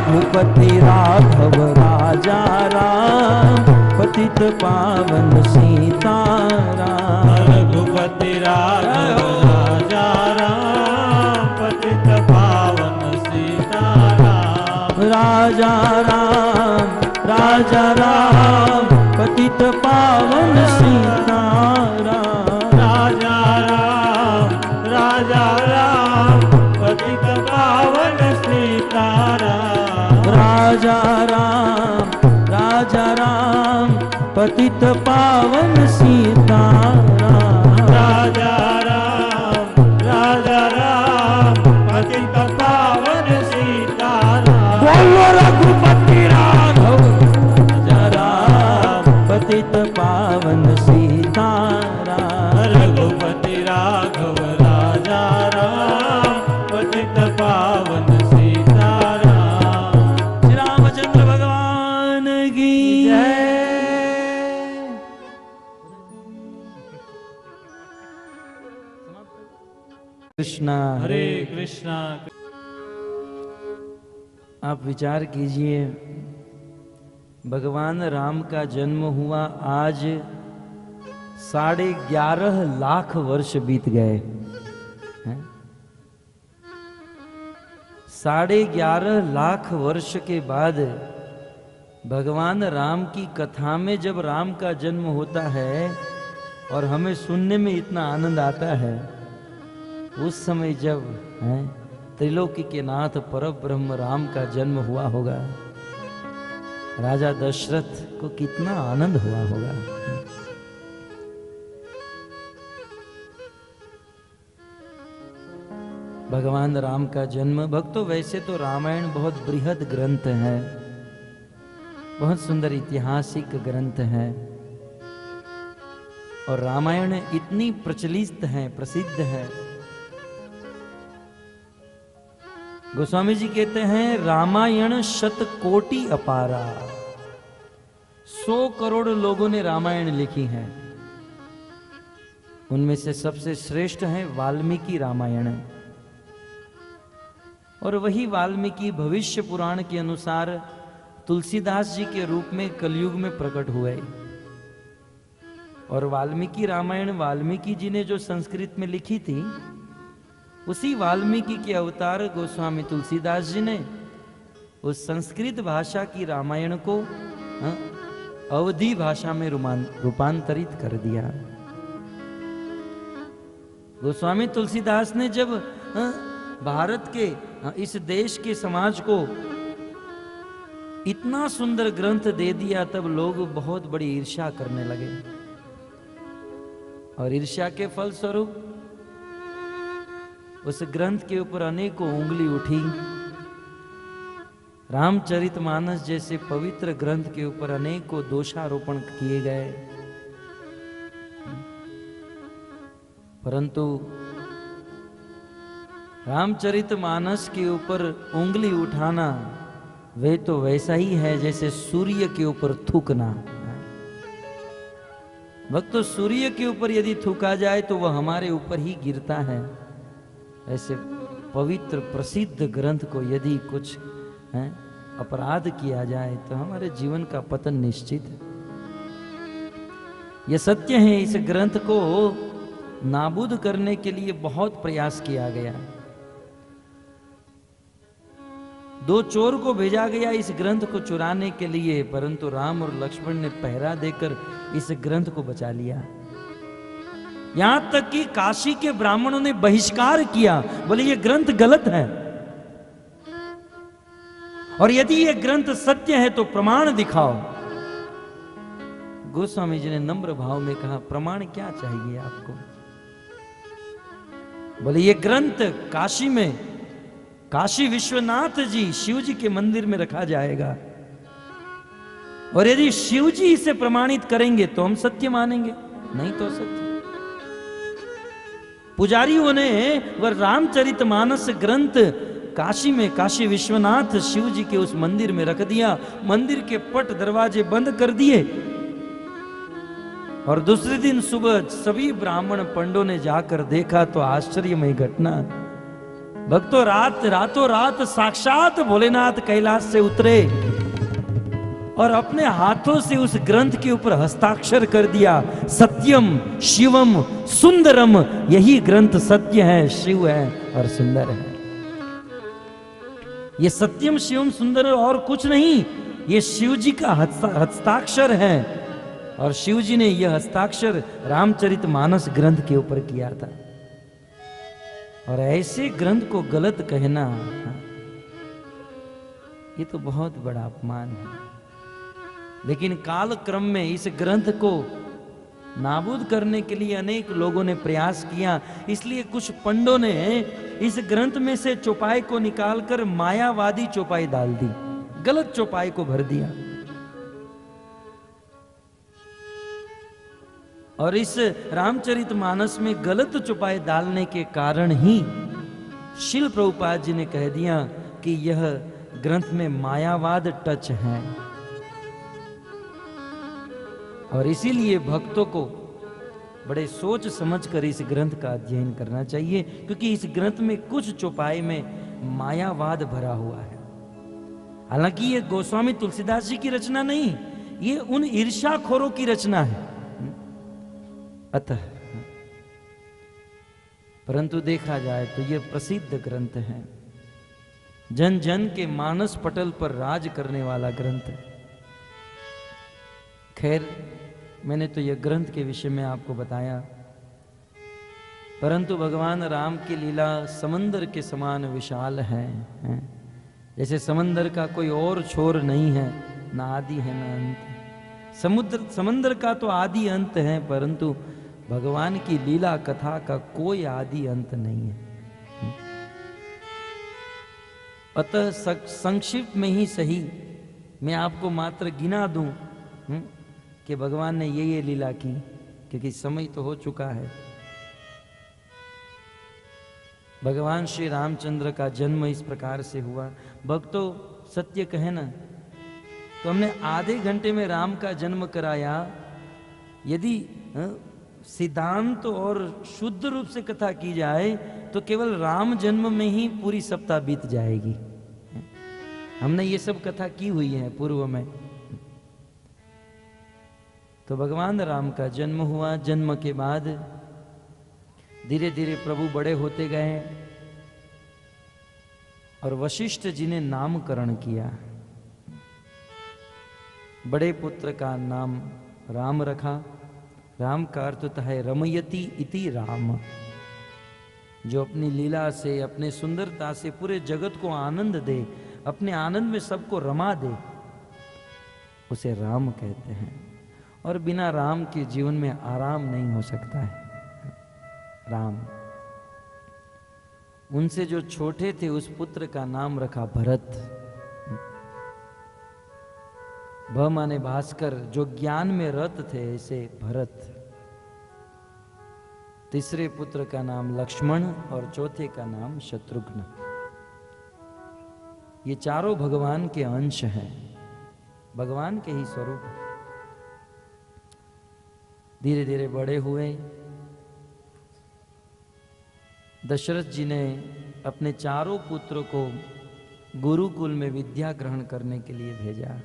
रघुपति राघव राजा राम पतित पावन सीताराम। रघुपति राघव राजा राम पतित पावन सीताराम। राजा राम पतित पावन सीताराम। राजा राम पतित पावन सीताराम। राजा राम पतित पावन सीताराम। राजा राम पतित पावन सीताराम। बोलो रघुपति राघव राजा राम पतित पावन सीताराम। रघुपति राघव राजा राम पतित पावन सीताराम। श्री रामचंद्र भगवान की जय। कृष्णा हरे कृष्णा। आप विचार कीजिए, भगवान राम का जन्म हुआ आज 11.5 लाख वर्ष बीत गए हैं। 11.5 लाख वर्ष के बाद भगवान राम की कथा में जब राम का जन्म होता है और हमें सुनने में इतना आनंद आता है, उस समय जब त्रिलोकी के नाथ परब्रह्म राम का जन्म हुआ होगा, राजा दशरथ को कितना आनंद हुआ होगा। भगवान राम का जन्म, भक्तों वैसे तो रामायण बहुत बृहद ग्रंथ है, बहुत सुंदर ऐतिहासिक ग्रंथ है, और रामायण इतनी प्रचलित है, प्रसिद्ध है। गोस्वामी जी कहते हैं रामायण 100 कोटि अपारा। 100 करोड़ लोगों ने रामायण लिखी है। उनमें से सबसे श्रेष्ठ है वाल्मीकि रामायण, और वही वाल्मीकि भविष्य पुराण के अनुसार तुलसीदास जी के रूप में कलयुग में प्रकट हुए। और वाल्मीकि रामायण वाल्मीकि जी ने जो संस्कृत में लिखी थी, उसी वाल्मीकि के अवतार गोस्वामी तुलसीदास जी ने उस संस्कृत भाषा की रामायण को अवधी भाषा में रूपांतरित कर दिया। गोस्वामी तुलसीदास ने जब भारत के इस देश के समाज को इतना सुंदर ग्रंथ दे दिया, तब लोग बहुत बड़ी ईर्ष्या करने लगे, और ईर्ष्या के फलस्वरूप उस ग्रंथ के ऊपर अनेकों उंगली उठी। रामचरितमानस जैसे पवित्र ग्रंथ के ऊपर अनेकों दोषारोपण किए गए, परंतु रामचरितमानस के ऊपर उंगली उठाना वे तो वैसा ही है जैसे सूर्य के ऊपर थूकना। भक्तों, सूर्य के ऊपर यदि थूका जाए तो वह हमारे ऊपर ही गिरता है। ऐसे पवित्र प्रसिद्ध ग्रंथ को यदि कुछ अपराध किया जाए तो हमारे जीवन का पतन निश्चित है। यह सत्य है। इस ग्रंथ को नाबूद करने के लिए बहुत प्रयास किया गया। 2 चोर को भेजा गया इस ग्रंथ को चुराने के लिए, परंतु राम और लक्ष्मण ने पहरा देकर इस ग्रंथ को बचा लिया। यहां तक कि काशी के ब्राह्मणों ने बहिष्कार किया, बोले ये ग्रंथ गलत है, और यदि ये ग्रंथ सत्य है तो प्रमाण दिखाओ। गोस्वामी जी ने नम्र भाव में कहा, प्रमाण क्या चाहिए आपको? बोले ये ग्रंथ काशी में, काशी विश्वनाथ जी शिव जी के मंदिर में रखा जाएगा, और यदि शिव जी इसे प्रमाणित करेंगे तो हम सत्य मानेंगे, नहीं तो सत्य। पुजारियों ने वह रामचरितमानस ग्रंथ काशी में, काशी विश्वनाथ शिव जी के उस मंदिर में रख दिया। मंदिर के पट दरवाजे बंद कर दिए, और दूसरे दिन सुबह सभी ब्राह्मण पंडों ने जाकर देखा तो आश्चर्यमय घटना, भक्तों रातों रात साक्षात भोलेनाथ कैलाश से उतरे और अपने हाथों से उस ग्रंथ के ऊपर हस्ताक्षर कर दिया। सत्यम शिवम सुंदरम, यही ग्रंथ सत्य है, शिव है और सुंदर है। ये सत्यम शिवम सुंदर और कुछ नहीं, ये शिव जी का हस्ताक्षर है। और शिव जी ने यह हस्ताक्षर रामचरितमानस ग्रंथ के ऊपर किया था। और ऐसे ग्रंथ को गलत कहना, ये तो बहुत बड़ा अपमान है। लेकिन काल क्रम में इस ग्रंथ को नाबूद करने के लिए अनेक लोगों ने प्रयास किया। इसलिए कुछ पंडों ने इस ग्रंथ में से चौपाई को निकालकर मायावादी चौपाई डाल दी, गलत चौपाई को भर दिया। और इस रामचरितमानस में गलत चौपाई डालने के कारण ही शिल प्रभुपाद जी ने कह दिया कि यह ग्रंथ में मायावाद टच है। और इसीलिए भक्तों को बड़े सोच समझकर इस ग्रंथ का अध्ययन करना चाहिए, क्योंकि इस ग्रंथ में कुछ चौपाई में मायावाद भरा हुआ है। हालांकि ये गोस्वामी तुलसीदास जी की रचना नहीं, ये उन ईर्ष्याखोरों की रचना है। अतः परंतु देखा जाए तो यह प्रसिद्ध ग्रंथ है, जन जन के मानस पटल पर राज करने वाला ग्रंथ है। खैर, मैंने तो यह ग्रंथ के विषय में आपको बताया, परंतु भगवान राम की लीला समंदर के समान विशाल है। जैसे समंदर का कोई और छोर नहीं है, ना आदि है ना अंत। समंदर का तो आदि अंत है, परंतु भगवान की लीला कथा का कोई आदि अंत नहीं है। अतः संक्षिप्त में ही सही मैं आपको मात्र गिना दूं कि भगवान ने ये लीला की, क्योंकि समय तो हो चुका है। भगवान श्री रामचंद्र का जन्म इस प्रकार से हुआ। भक्तों, सत्य कहे ना तो हमने आधे घंटे में राम का जन्म कराया। यदि सिद्धांत और शुद्ध रूप से कथा की जाए तो केवल राम जन्म में ही पूरी सप्ताह बीत जाएगी। हमने ये सब कथा की हुई है पूर्व में। तो भगवान राम का जन्म हुआ। जन्म के बाद धीरे धीरे प्रभु बड़े होते गए और वशिष्ठ जी ने नामकरण किया। बड़े पुत्र का नाम राम रखा। राम का अर्थ होता है रमयति इति राम, जो अपनी लीला से, अपने सुंदरता से पूरे जगत को आनंद दे, अपने आनंद में सबको रमा दे, उसे राम कहते हैं। और बिना राम के जीवन में आराम नहीं हो सकता है। राम, उनसे जो छोटे थे उस पुत्र का नाम रखा भरत। भ माने भास्कर, जो ज्ञान में रत थे ऐसे भरत। तीसरे पुत्र का नाम लक्ष्मण और चौथे का नाम शत्रुघ्न। ये चारों भगवान के अंश हैं, भगवान के ही स्वरूप। धीरे धीरे बड़े हुए। दशरथ जी ने अपने चारों पुत्रों को गुरुकुल में विद्या ग्रहण करने के लिए भेजा।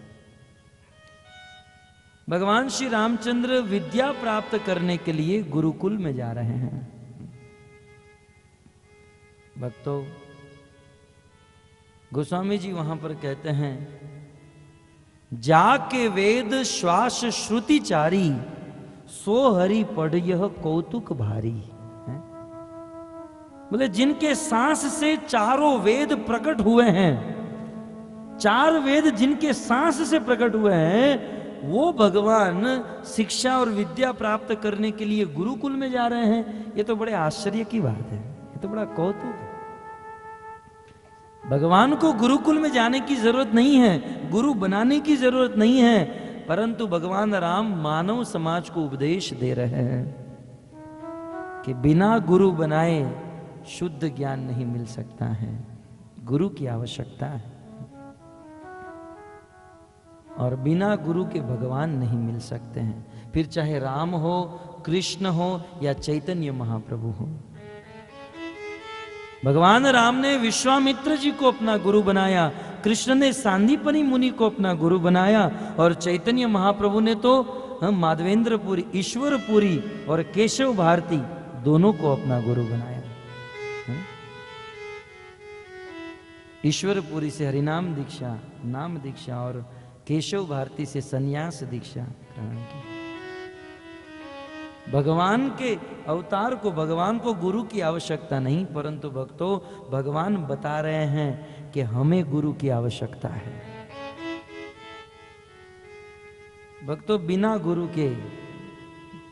भगवान श्री रामचंद्र विद्या प्राप्त करने के लिए गुरुकुल में जा रहे हैं। भक्तों, गोस्वामी जी वहां पर कहते हैं, जाके वेद श्वास श्रुति चारी, सो हरि पढ़ यह कौतुक भारी। बोले जिनके सांस से चारों वेद प्रकट हुए हैं, चार वेद जिनके सांस से प्रकट हुए हैं, वो भगवान शिक्षा और विद्या प्राप्त करने के लिए गुरुकुल में जा रहे हैं। ये तो बड़े आश्चर्य की बात है, ये तो बड़ा कौतुक है। भगवान को गुरुकुल में जाने की जरूरत नहीं है, गुरु बनाने की जरूरत नहीं है, परंतु भगवान राम मानव समाज को उपदेश दे रहे हैं कि बिना गुरु बनाए शुद्ध ज्ञान नहीं मिल सकता है, गुरु की आवश्यकता है। और बिना गुरु के भगवान नहीं मिल सकते हैं, फिर चाहे राम हो, कृष्ण हो या चैतन्य महाप्रभु हो। भगवान राम ने विश्वामित्र जी को अपना गुरु बनाया, कृष्ण ने सांदीपनि मुनि को अपना गुरु बनाया, और चैतन्य महाप्रभु ने तो माधवेंद्रपुरी, ईश्वरपुरी और केशव भारती दोनों को अपना गुरु बनाया। ईश्वरपुरी से हरिनाम दीक्षा, नाम दीक्षा, और केशव भारती से सन्यास दीक्षा ग्रहण की। भगवान के अवतार को, भगवान को गुरु की आवश्यकता नहीं, परंतु भक्तों भगवान बता रहे हैं कि हमें गुरु की आवश्यकता है। भक्तों बिना गुरु के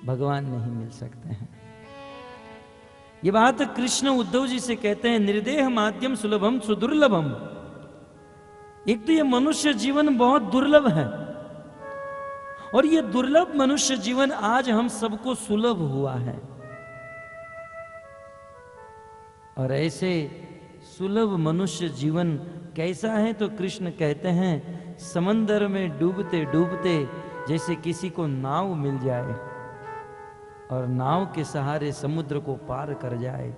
भगवान नहीं मिल सकते हैं। ये बात कृष्ण उद्धव जी से कहते हैं, निर्देह माध्यम सुलभम सुदुर्लभम। एक तो ये मनुष्य जीवन बहुत दुर्लभ है, और ये दुर्लभ मनुष्य जीवन आज हम सबको सुलभ हुआ है। और ऐसे सुलभ मनुष्य जीवन कैसा है, तो कृष्ण कहते हैं समंदर में डूबते डूबते जैसे किसी को नाव मिल जाए और नाव के सहारे समुद्र को पार कर जाए,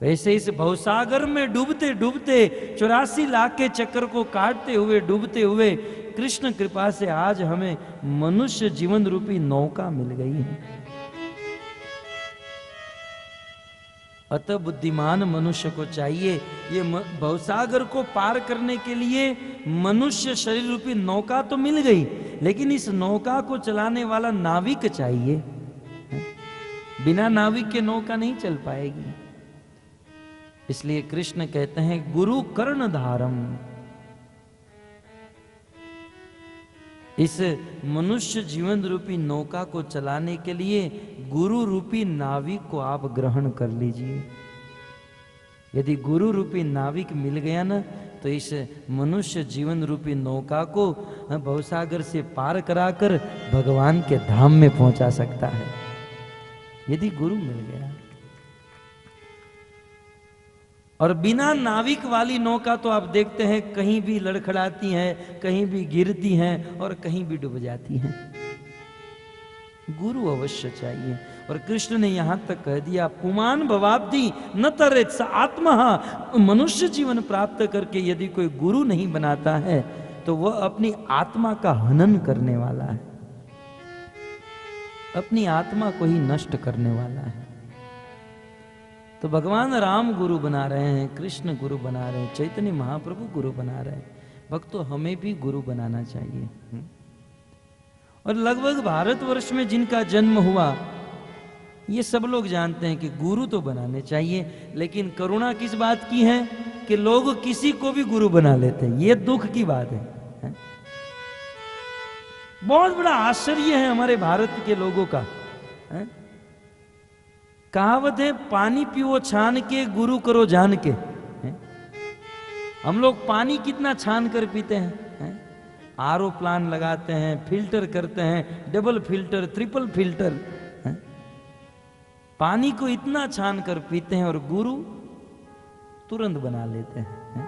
वैसे इस भवसागर में डूबते डूबते 84 लाख के चक्र को काटते हुए, डूबते हुए, कृष्ण कृपा से आज हमें मनुष्य जीवन रूपी नौका मिल गई है। अतः बुद्धिमान मनुष्य को चाहिए, ये भवसागर को पार करने के लिए मनुष्य शरीर रूपी नौका तो मिल गई, लेकिन इस नौका को चलाने वाला नाविक चाहिए। बिना नाविक के नौका नहीं चल पाएगी। इसलिए कृष्ण कहते हैं गुरु कर्णधारम। इस मनुष्य जीवन रूपी नौका को चलाने के लिए गुरु रूपी नाविक को आप ग्रहण कर लीजिए। यदि गुरु रूपी नाविक मिल गया ना, तो इस मनुष्य जीवन रूपी नौका को भवसागर से पार कराकर भगवान के धाम में पहुंचा सकता है, यदि गुरु मिल गया। और बिना नाविक वाली नौका तो आप देखते हैं कहीं भी लड़खड़ाती हैं, कहीं भी गिरती हैं और कहीं भी डूब जाती हैं। गुरु अवश्य चाहिए। और कृष्ण ने यहां तक कह दिया पुमान भवाब्धि न तरेत स आत्मा। मनुष्य जीवन प्राप्त करके यदि कोई गुरु नहीं बनाता है तो वह अपनी आत्मा का हनन करने वाला है, अपनी आत्मा को ही नष्ट करने वाला है। तो भगवान राम गुरु बना रहे हैं, कृष्ण गुरु बना रहे हैं, चैतन्य महाप्रभु गुरु बना रहे हैं। भक्तों हमें भी गुरु बनाना चाहिए। और लगभग भारतवर्ष में जिनका जन्म हुआ ये सब लोग जानते हैं कि गुरु तो बनाने चाहिए, लेकिन करुणा किस बात की है कि लोग किसी को भी गुरु बना लेते हैं। ये दुख की बात है। बहुत बड़ा आश्चर्य है हमारे भारत के लोगों का। कहावत है पानी पियो छान के, गुरु करो जान के। हम लोग पानी कितना छान कर पीते हैं, आरओ प्लान लगाते हैं, फिल्टर करते हैं, डबल फिल्टर, ट्रिपल फिल्टर, पानी को इतना छान कर पीते हैं, और गुरु तुरंत बना लेते हैं।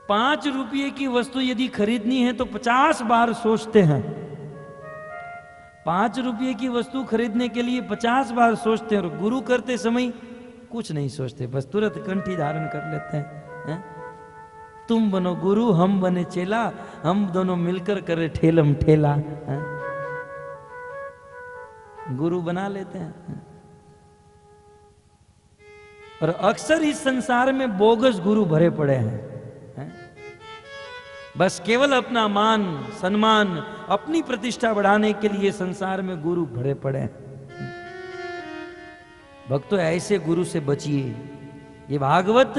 5 रुपये की वस्तु यदि खरीदनी है तो 50 बार सोचते हैं। 5 रुपये की वस्तु खरीदने के लिए 50 बार सोचते हैं, और गुरु करते समय कुछ नहीं सोचते, बस तुरंत कंठी धारण कर लेते हैं। तुम बनो गुरु, हम बने चेला, हम दोनों मिलकर करे ठेलम ठेला। गुरु बना लेते हैं। और अक्सर इस संसार में बोगस गुरु भरे पड़े हैं। बस केवल अपना मान सम्मान, अपनी प्रतिष्ठा बढ़ाने के लिए संसार में गुरु भरे पड़े हैं। भक्तों ऐसे गुरु से बचिए। ये भागवत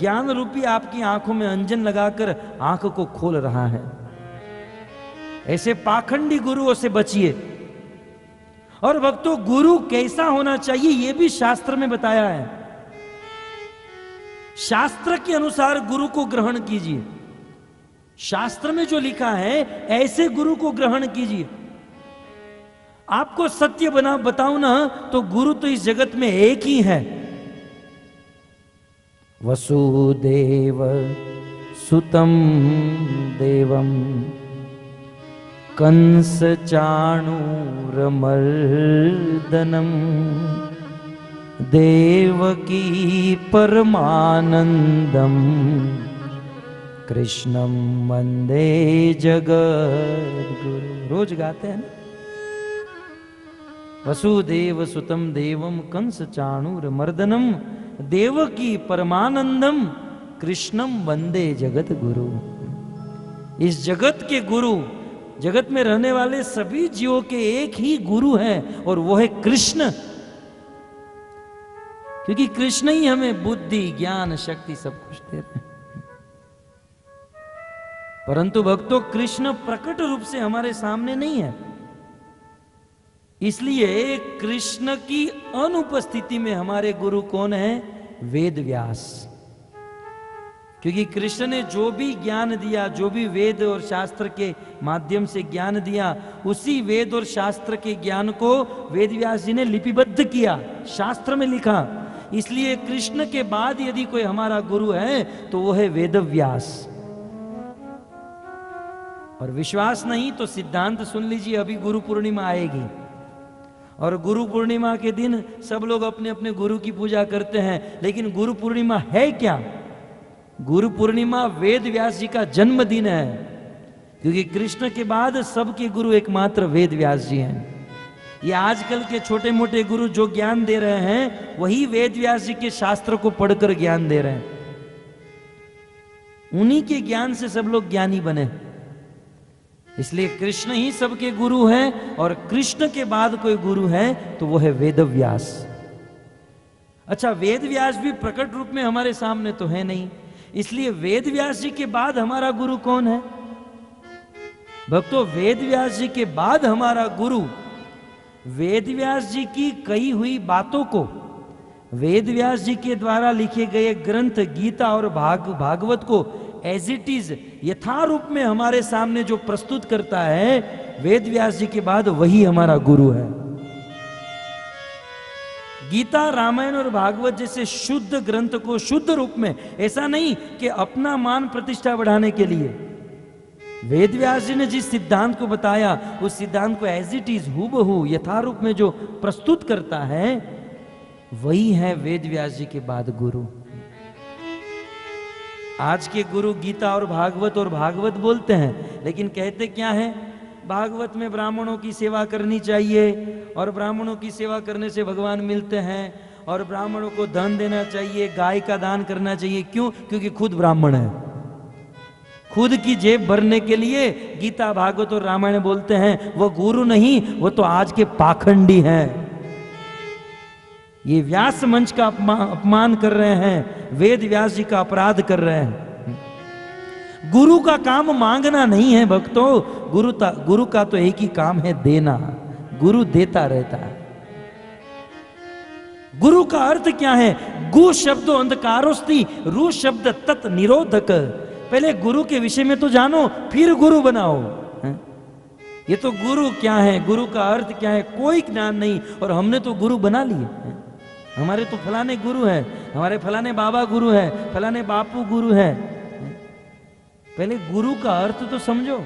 ज्ञान रूपी आपकी आंखों में अंजन लगाकर आंख को खोल रहा है। ऐसे पाखंडी गुरुओं से बचिए। और भक्तों गुरु कैसा होना चाहिए ये भी शास्त्र में बताया है। शास्त्र के अनुसार गुरु को ग्रहण कीजिए। शास्त्र में जो लिखा है ऐसे गुरु को ग्रहण कीजिए। आपको सत्य बताऊं ना तो गुरु तो इस जगत में एक ही है। वसुदेव सुतम देवम कंस चाणूरमर्दनम देवकी परमानंदम कृष्णम वंदे जगद्गुरु। रोज गाते हैं ना। वसुदेव सुतम देवम कंस चाणूर मर्दनम देवकी परमानंदम कृष्णम वंदे जगत गुरु। इस जगत के गुरु, जगत में रहने वाले सभी जीवों के एक ही गुरु हैं और वो है कृष्ण। क्योंकि कृष्ण ही हमें बुद्धि ज्ञान शक्ति सब कुछ दे रहे हैं। परंतु भक्तों, कृष्ण प्रकट रूप से हमारे सामने नहीं है। इसलिए कृष्ण की अनुपस्थिति में हमारे गुरु कौन है? वेद व्यास। क्योंकि कृष्ण ने जो भी ज्ञान दिया, जो भी वेद और शास्त्र के माध्यम से ज्ञान दिया, उसी वेद और शास्त्र के ज्ञान को वेद व्यास जी ने लिपिबद्ध किया, शास्त्र में लिखा। इसलिए कृष्ण के बाद यदि कोई हमारा गुरु है तो वो है वेद व्यास। और विश्वास नहीं तो सिद्धांत सुन लीजिए, अभी गुरु पूर्णिमा आएगी और गुरु पूर्णिमा के दिन सब लोग अपने अपने गुरु की पूजा करते हैं। लेकिन गुरु पूर्णिमा है क्या? गुरु पूर्णिमा वेद व्यास जी का जन्मदिन है। क्योंकि कृष्ण के बाद सबके गुरु एकमात्र वेद व्यास जी हैं। ये आजकल के छोटे मोटे गुरु जो ज्ञान दे रहे हैं, वही वेद व्यास जी के शास्त्र को पढ़कर ज्ञान दे रहे हैं। उन्हीं के ज्ञान से सब लोग ज्ञानी बने। इसलिए कृष्ण ही सबके गुरु हैं और कृष्ण के बाद कोई गुरु है तो वो है वेद व्यास। अच्छा, वेद व्यास भी प्रकट रूप में हमारे सामने तो है नहीं, इसलिए वेद व्यास जी के बाद हमारा गुरु कौन है? भक्तों, वेद व्यास जी के बाद हमारा गुरु वेद व्यास जी की कही हुई बातों को, वेद व्यास जी के द्वारा लिखे गए ग्रंथ गीता और भागवत को एज इट इज यथारूप में हमारे सामने जो प्रस्तुत करता है, वेद व्यास जी के बाद वही हमारा गुरु है। गीता, रामायण और भागवत जैसे शुद्ध ग्रंथ को शुद्ध रूप में, ऐसा नहीं कि अपना मान प्रतिष्ठा बढ़ाने के लिए, वेद व्यास जी ने जिस सिद्धांत को बताया उस सिद्धांत को एज इट इज हूबहू यथारूप में जो प्रस्तुत करता है, वही है वेद व्यास जी के बाद गुरु। आज के गुरु गीता और भागवत बोलते हैं, लेकिन कहते क्या है? भागवत में ब्राह्मणों की सेवा करनी चाहिए और ब्राह्मणों की सेवा करने से भगवान मिलते हैं और ब्राह्मणों को धन देना चाहिए, गाय का दान करना चाहिए। क्यों? क्योंकि खुद ब्राह्मण है। खुद की जेब भरने के लिए गीता, भागवत और रामायण बोलते हैं। वो गुरु नहीं, वो तो आज के पाखंडी हैं। ये व्यास मंच का अपमान कर रहे हैं, वेद व्यास जी का अपराध कर रहे हैं। गुरु का काम मांगना नहीं है भक्तों, गुरु का तो एक ही काम है देना। गुरु देता रहता है। गुरु का अर्थ क्या है? गु शब्द अंधकारोस्ति, रू शब्द तत् निरोधक। पहले गुरु के विषय में तो जानो, फिर गुरु बनाओ। ये तो गुरु क्या है, गुरु का अर्थ क्या है, कोई ज्ञान नहीं। और हमने तो गुरु बना लिए। हमारे तो फलाने गुरु हैं, हमारे फलाने बाबा गुरु हैं, फलाने बापू गुरु हैं। पहले गुरु का अर्थ तो समझो।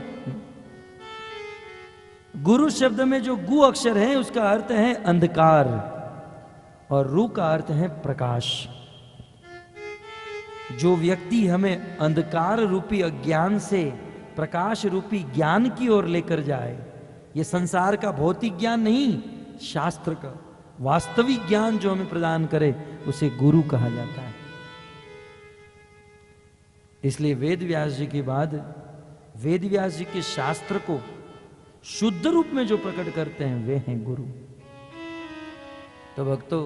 गुरु शब्द में जो गु अक्षर है उसका अर्थ है अंधकार और रू का अर्थ है प्रकाश। जो व्यक्ति हमें अंधकार रूपी अज्ञान से प्रकाश रूपी ज्ञान की ओर लेकर जाए, ये संसार का भौतिक ज्ञान नहीं, शास्त्र का वास्तविक ज्ञान जो हमें प्रदान करे, उसे गुरु कहा जाता है। इसलिए वेद व्यास जी के बाद वेद व्यास जी के शास्त्र को शुद्ध रूप में जो प्रकट करते हैं वे हैं गुरु। तो भक्तों,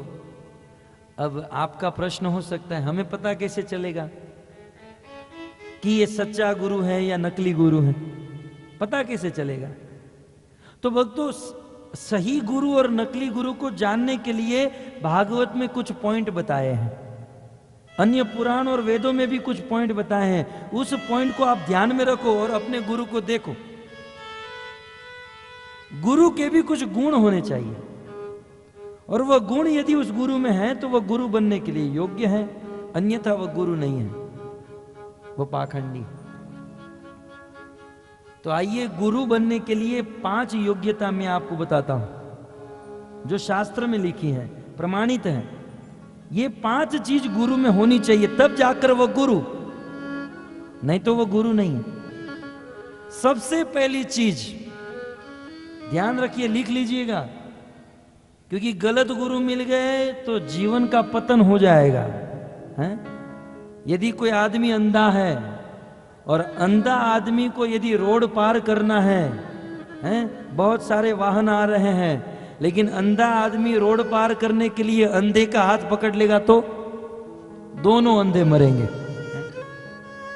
अब आपका प्रश्न हो सकता है, हमें पता कैसे चलेगा कि ये सच्चा गुरु है या नकली गुरु है? पता कैसे चलेगा? तो भक्तों, सही गुरु और नकली गुरु को जानने के लिए भागवत में कुछ पॉइंट बताए हैं, अन्य पुराण और वेदों में भी कुछ पॉइंट बताए हैं। उस पॉइंट को आप ध्यान में रखो और अपने गुरु को देखो। गुरु के भी कुछ गुण होने चाहिए और वह गुण यदि उस गुरु में है तो वह गुरु बनने के लिए योग्य है, अन्यथा वह गुरु नहीं है, वह पाखंडी। तो आइए गुरु बनने के लिए 5 योग्यता मैं आपको बताता हूं जो शास्त्र में लिखी है, प्रमाणित है। ये 5 चीज गुरु में होनी चाहिए, तब जाकर वो गुरु, नहीं तो वो गुरु नहीं है। सबसे पहली चीज ध्यान रखिए, लिख लीजिएगा, क्योंकि गलत गुरु मिल गए तो जीवन का पतन हो जाएगा। हैं? यदि कोई आदमी अंधा है और अंधा आदमी को यदि रोड पार करना है, बहुत सारे वाहन आ रहे हैं, लेकिन अंधा आदमी रोड पार करने के लिए अंधे का हाथ पकड़ लेगा तो दोनों अंधे मरेंगे।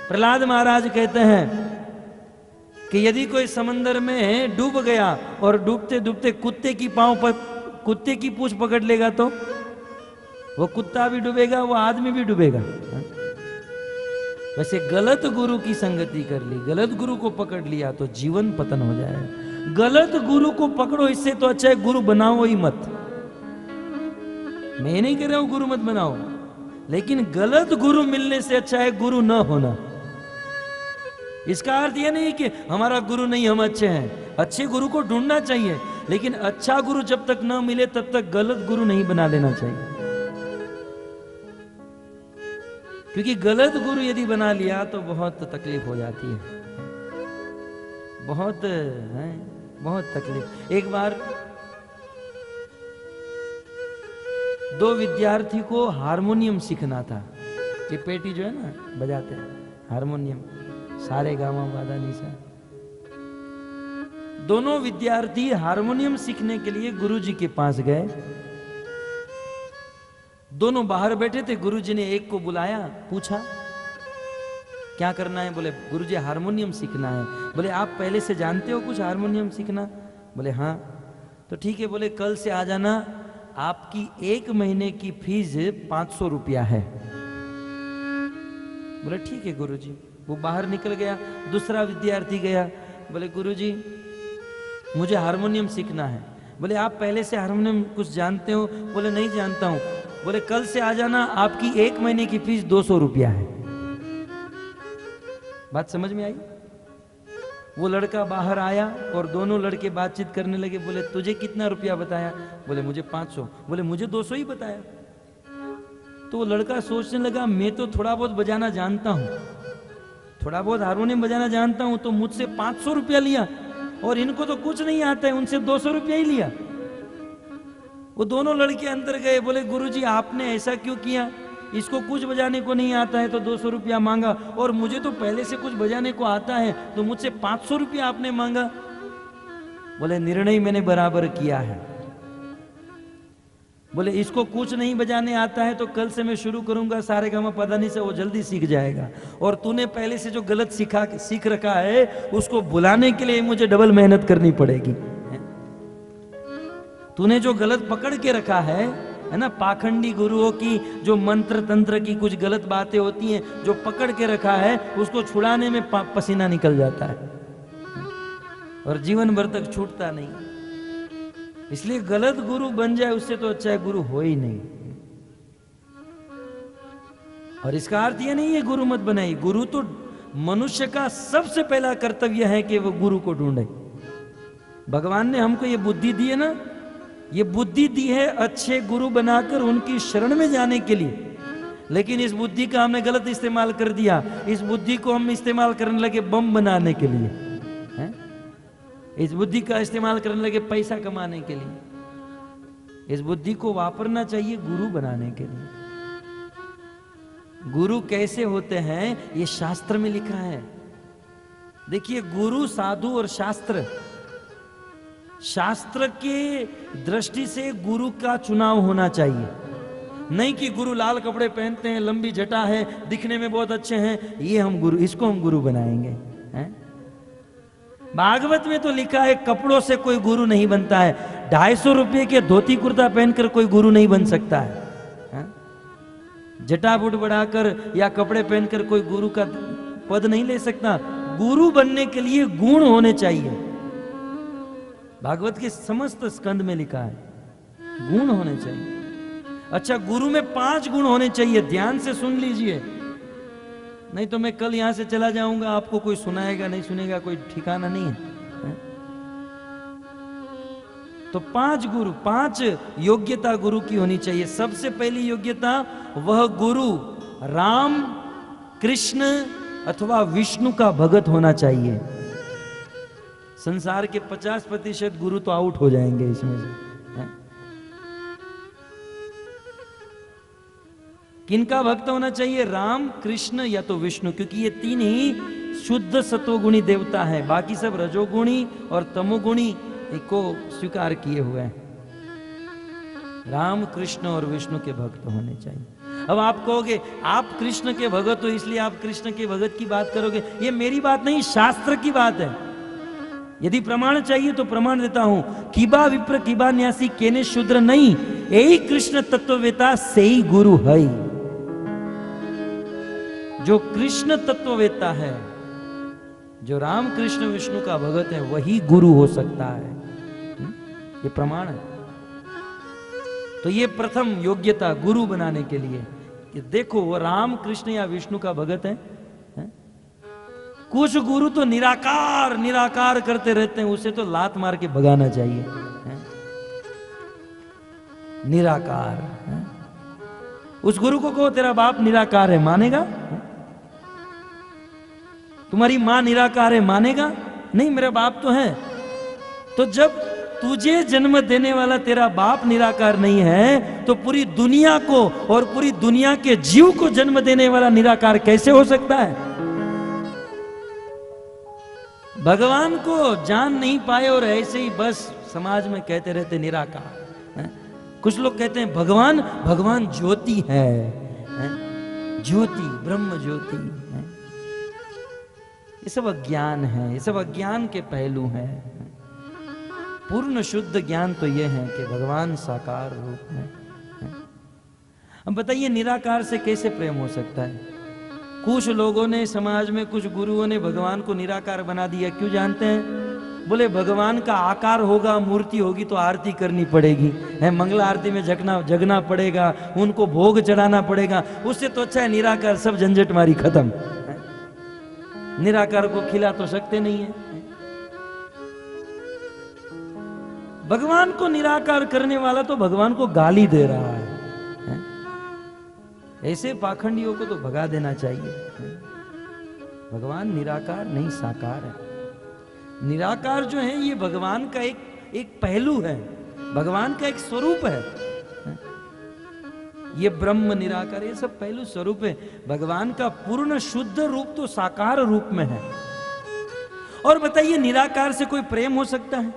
प्रहलाद महाराज कहते हैं कि यदि कोई समंदर में डूब गया और डूबते डूबते कुत्ते की पांव पर कुत्ते की पूंछ पकड़ लेगा तो वो कुत्ता भी डूबेगा, वो आदमी भी डूबेगा। वैसे गलत गुरु की संगति कर ली, गलत गुरु को पकड़ लिया तो जीवन पतन हो जाएगा। गलत गुरु को पकड़ो, इससे तो अच्छा है गुरु बनाओ ही मत। मैं नहीं कह रहा हूं गुरु मत बनाओ, लेकिन गलत गुरु मिलने से अच्छा है गुरु न होना। इसका अर्थ यह नहीं कि हमारा गुरु नहीं, हम अच्छे हैं। अच्छे गुरु को ढूंढना चाहिए, लेकिन अच्छा गुरु जब तक न मिले तब तक गलत गुरु नहीं बना लेना चाहिए। क्योंकि गलत गुरु यदि बना लिया तो बहुत तकलीफ हो जाती है, बहुत तकलीफ। एक बार 2 विद्यार्थी को हारमोनियम सीखना था। ये पेटी जो है ना बजाते हैं हारमोनियम, सारे गामा वादा निशा। दोनों विद्यार्थी हारमोनियम सीखने के लिए गुरुजी के पास गए। दोनों बाहर बैठे थे, गुरुजी ने एक को बुलाया, पूछा क्या करना है? बोले गुरुजी हारमोनियम सीखना है। बोले आप पहले से जानते हो कुछ हारमोनियम सीखना? बोले हाँ। तो ठीक है, बोले कल से आ जाना, आपकी 1 महीने की फीस 500 रुपया है। बोले ठीक है गुरुजी। वो बाहर निकल गया। दूसरा विद्यार्थी गया, बोले गुरुजी मुझे हारमोनियम सीखना है। बोले आप पहले से हारमोनियम कुछ जानते हो? बोले नहीं जानता हूं। बोले कल से आ जाना, आपकी 1 महीने की फीस 200 रुपया है। बात समझ में आई? वो लड़का बाहर आया और दोनों लड़के बातचीत करने लगे। बोले तुझे कितना रुपया बताया? बोले मुझे 500। बोले मुझे 200 ही बताया। तो वो लड़का सोचने लगा मैं तो थोड़ा बहुत बजाना जानता हूं, थोड़ा बहुत हारमोनियम बजाना जानता हूं, तो मुझसे 500 रुपया लिया, और इनको तो कुछ नहीं आता है, उनसे 200 रुपया ही लिया। वो दोनों लड़के अंदर गए, बोले गुरुजी आपने ऐसा क्यों किया? इसको कुछ बजाने को नहीं आता है तो 200 रुपया मांगा, और मुझे तो पहले से कुछ बजाने को आता है तो मुझसे 500 रुपया आपने मांगा। बोले निर्णय मैंने बराबर किया है। बोले इसको कुछ नहीं बजाने आता है तो कल से मैं शुरू करूंगा सारे गामा पदानी से, वो जल्दी सीख जाएगा। और तूने पहले से जो गलत सीख रखा है उसको भुलाने के लिए मुझे डबल मेहनत करनी पड़ेगी। तूने जो गलत पकड़ के रखा है ना, पाखंडी गुरुओं की जो मंत्र तंत्र की कुछ गलत बातें होती हैं, जो पकड़ के रखा है उसको छुड़ाने में पसीना निकल जाता है और जीवन भर तक छूटता नहीं। इसलिए गलत गुरु बन जाए उससे तो अच्छा है गुरु हो ही नहीं। और इसका अर्थ यह नहीं है गुरु मत बनाई। गुरु तो मनुष्य का सबसे पहला कर्तव्य है कि वो गुरु को ढूंढे। भगवान ने हमको ये बुद्धि दी है ना, ये बुद्धि दी है अच्छे गुरु बनाकर उनकी शरण में जाने के लिए, लेकिन इस बुद्धि का हमने गलत इस्तेमाल कर दिया। इस बुद्धि को हम इस्तेमाल करने लगे बम बनाने के लिए, है? इस बुद्धि का इस्तेमाल करने लगे पैसा कमाने के लिए। इस बुद्धि को वापरना चाहिए गुरु बनाने के लिए। गुरु कैसे होते हैं ये शास्त्र में लिखा है। देखिए गुरु, साधु और शास्त्र, शास्त्र के दृष्टि से गुरु का चुनाव होना चाहिए। नहीं कि गुरु लाल कपड़े पहनते हैं, लंबी जटा है, दिखने में बहुत अच्छे हैं, ये हम गुरु, इसको हम गुरु बनाएंगे, हैं? भागवत में तो लिखा है कपड़ों से कोई गुरु नहीं बनता है। 250 रुपये के धोती कुर्ता पहनकर कोई गुरु नहीं बन सकता है। जटा बुट बढ़ाकर या कपड़े पहनकर कोई गुरु का पद नहीं ले सकता। गुरु बनने के लिए गुण होने चाहिए। भागवत के समस्त स्कंद में लिखा है गुण होने चाहिए। अच्छा, गुरु में 5 गुण होने चाहिए। ध्यान से सुन लीजिए, नहीं तो मैं कल यहां से चला जाऊंगा, आपको कोई सुनाएगा नहीं सुनेगा, कोई ठिकाना नहीं है। तो 5 गुरु, 5 योग्यता गुरु की होनी चाहिए। सबसे पहली योग्यता, वह गुरु राम, कृष्ण अथवा विष्णु का भगत होना चाहिए। संसार के 50% गुरु तो आउट हो जाएंगे इसमें से। किनका भक्त होना चाहिए? राम, कृष्ण या तो विष्णु, क्योंकि ये 3 ही शुद्ध सत्वगुणी देवता है, बाकी सब रजोगुणी और तमोगुणी को स्वीकार किए हुए हैं। राम, कृष्ण और विष्णु के भक्त होने चाहिए। अब आप कहोगे आप कृष्ण के भगत हो इसलिए आप कृष्ण के भगत की बात करोगे, ये मेरी बात नहीं, शास्त्र की बात है। यदि प्रमाण चाहिए तो प्रमाण देता हूं। किबा विप्र किबा न्यासी केने शूद्र नहीं, यही कृष्ण तत्ववेता से ही गुरु है। जो कृष्ण तत्ववेता है, जो राम कृष्ण विष्णु का भगत है, वही गुरु हो सकता है। ये प्रमाण है। तो ये प्रथम योग्यता गुरु बनाने के लिए कि देखो वो राम कृष्ण या विष्णु का भगत है। कुछ गुरु तो निराकार निराकार करते रहते हैं, उसे तो लात मार के भगाना चाहिए। निराकार, उस गुरु को कहो तेरा बाप निराकार है, मानेगा? तुम्हारी मां निराकार है, मानेगा? नहीं, मेरा बाप तो है। तो जब तुझे जन्म देने वाला तेरा बाप निराकार नहीं है, तो पूरी दुनिया को और पूरी दुनिया के जीव को जन्म देने वाला निराकार कैसे हो सकता है? भगवान को जान नहीं पाए और ऐसे ही बस समाज में कहते रहते निराकार। कुछ लोग कहते हैं भगवान, भगवान ज्योति है, ज्योति, ब्रह्म ज्योति है। ये सब अज्ञान है, ये सब अज्ञान के पहलू हैं। पूर्ण शुद्ध ज्ञान तो यह है कि भगवान साकार रूप में। अब बताइए निराकार से कैसे प्रेम हो सकता है? कुछ लोगों ने, समाज में कुछ गुरुओं ने भगवान को निराकार बना दिया। क्यों जानते हैं? बोले भगवान का आकार होगा, मूर्ति होगी तो आरती करनी पड़ेगी, है मंगला आरती में जगना पड़ेगा, उनको भोग चढ़ाना पड़ेगा। उससे तो अच्छा है निराकार, सब झंझट मारी खत्म। निराकार को खिला तो सकते नहीं है। भगवान को निराकार करने वाला तो भगवान को गाली दे रहा है। ऐसे पाखंडियों को तो भगा देना चाहिए। भगवान निराकार नहीं साकार है। निराकार जो है ये भगवान का एक पहलू है, भगवान का एक स्वरूप है। ये ब्रह्म निराकार, ये सब पहलू स्वरूप है। भगवान का पूर्ण शुद्ध रूप तो साकार रूप में है। और बताइए निराकार से कोई प्रेम हो सकता है?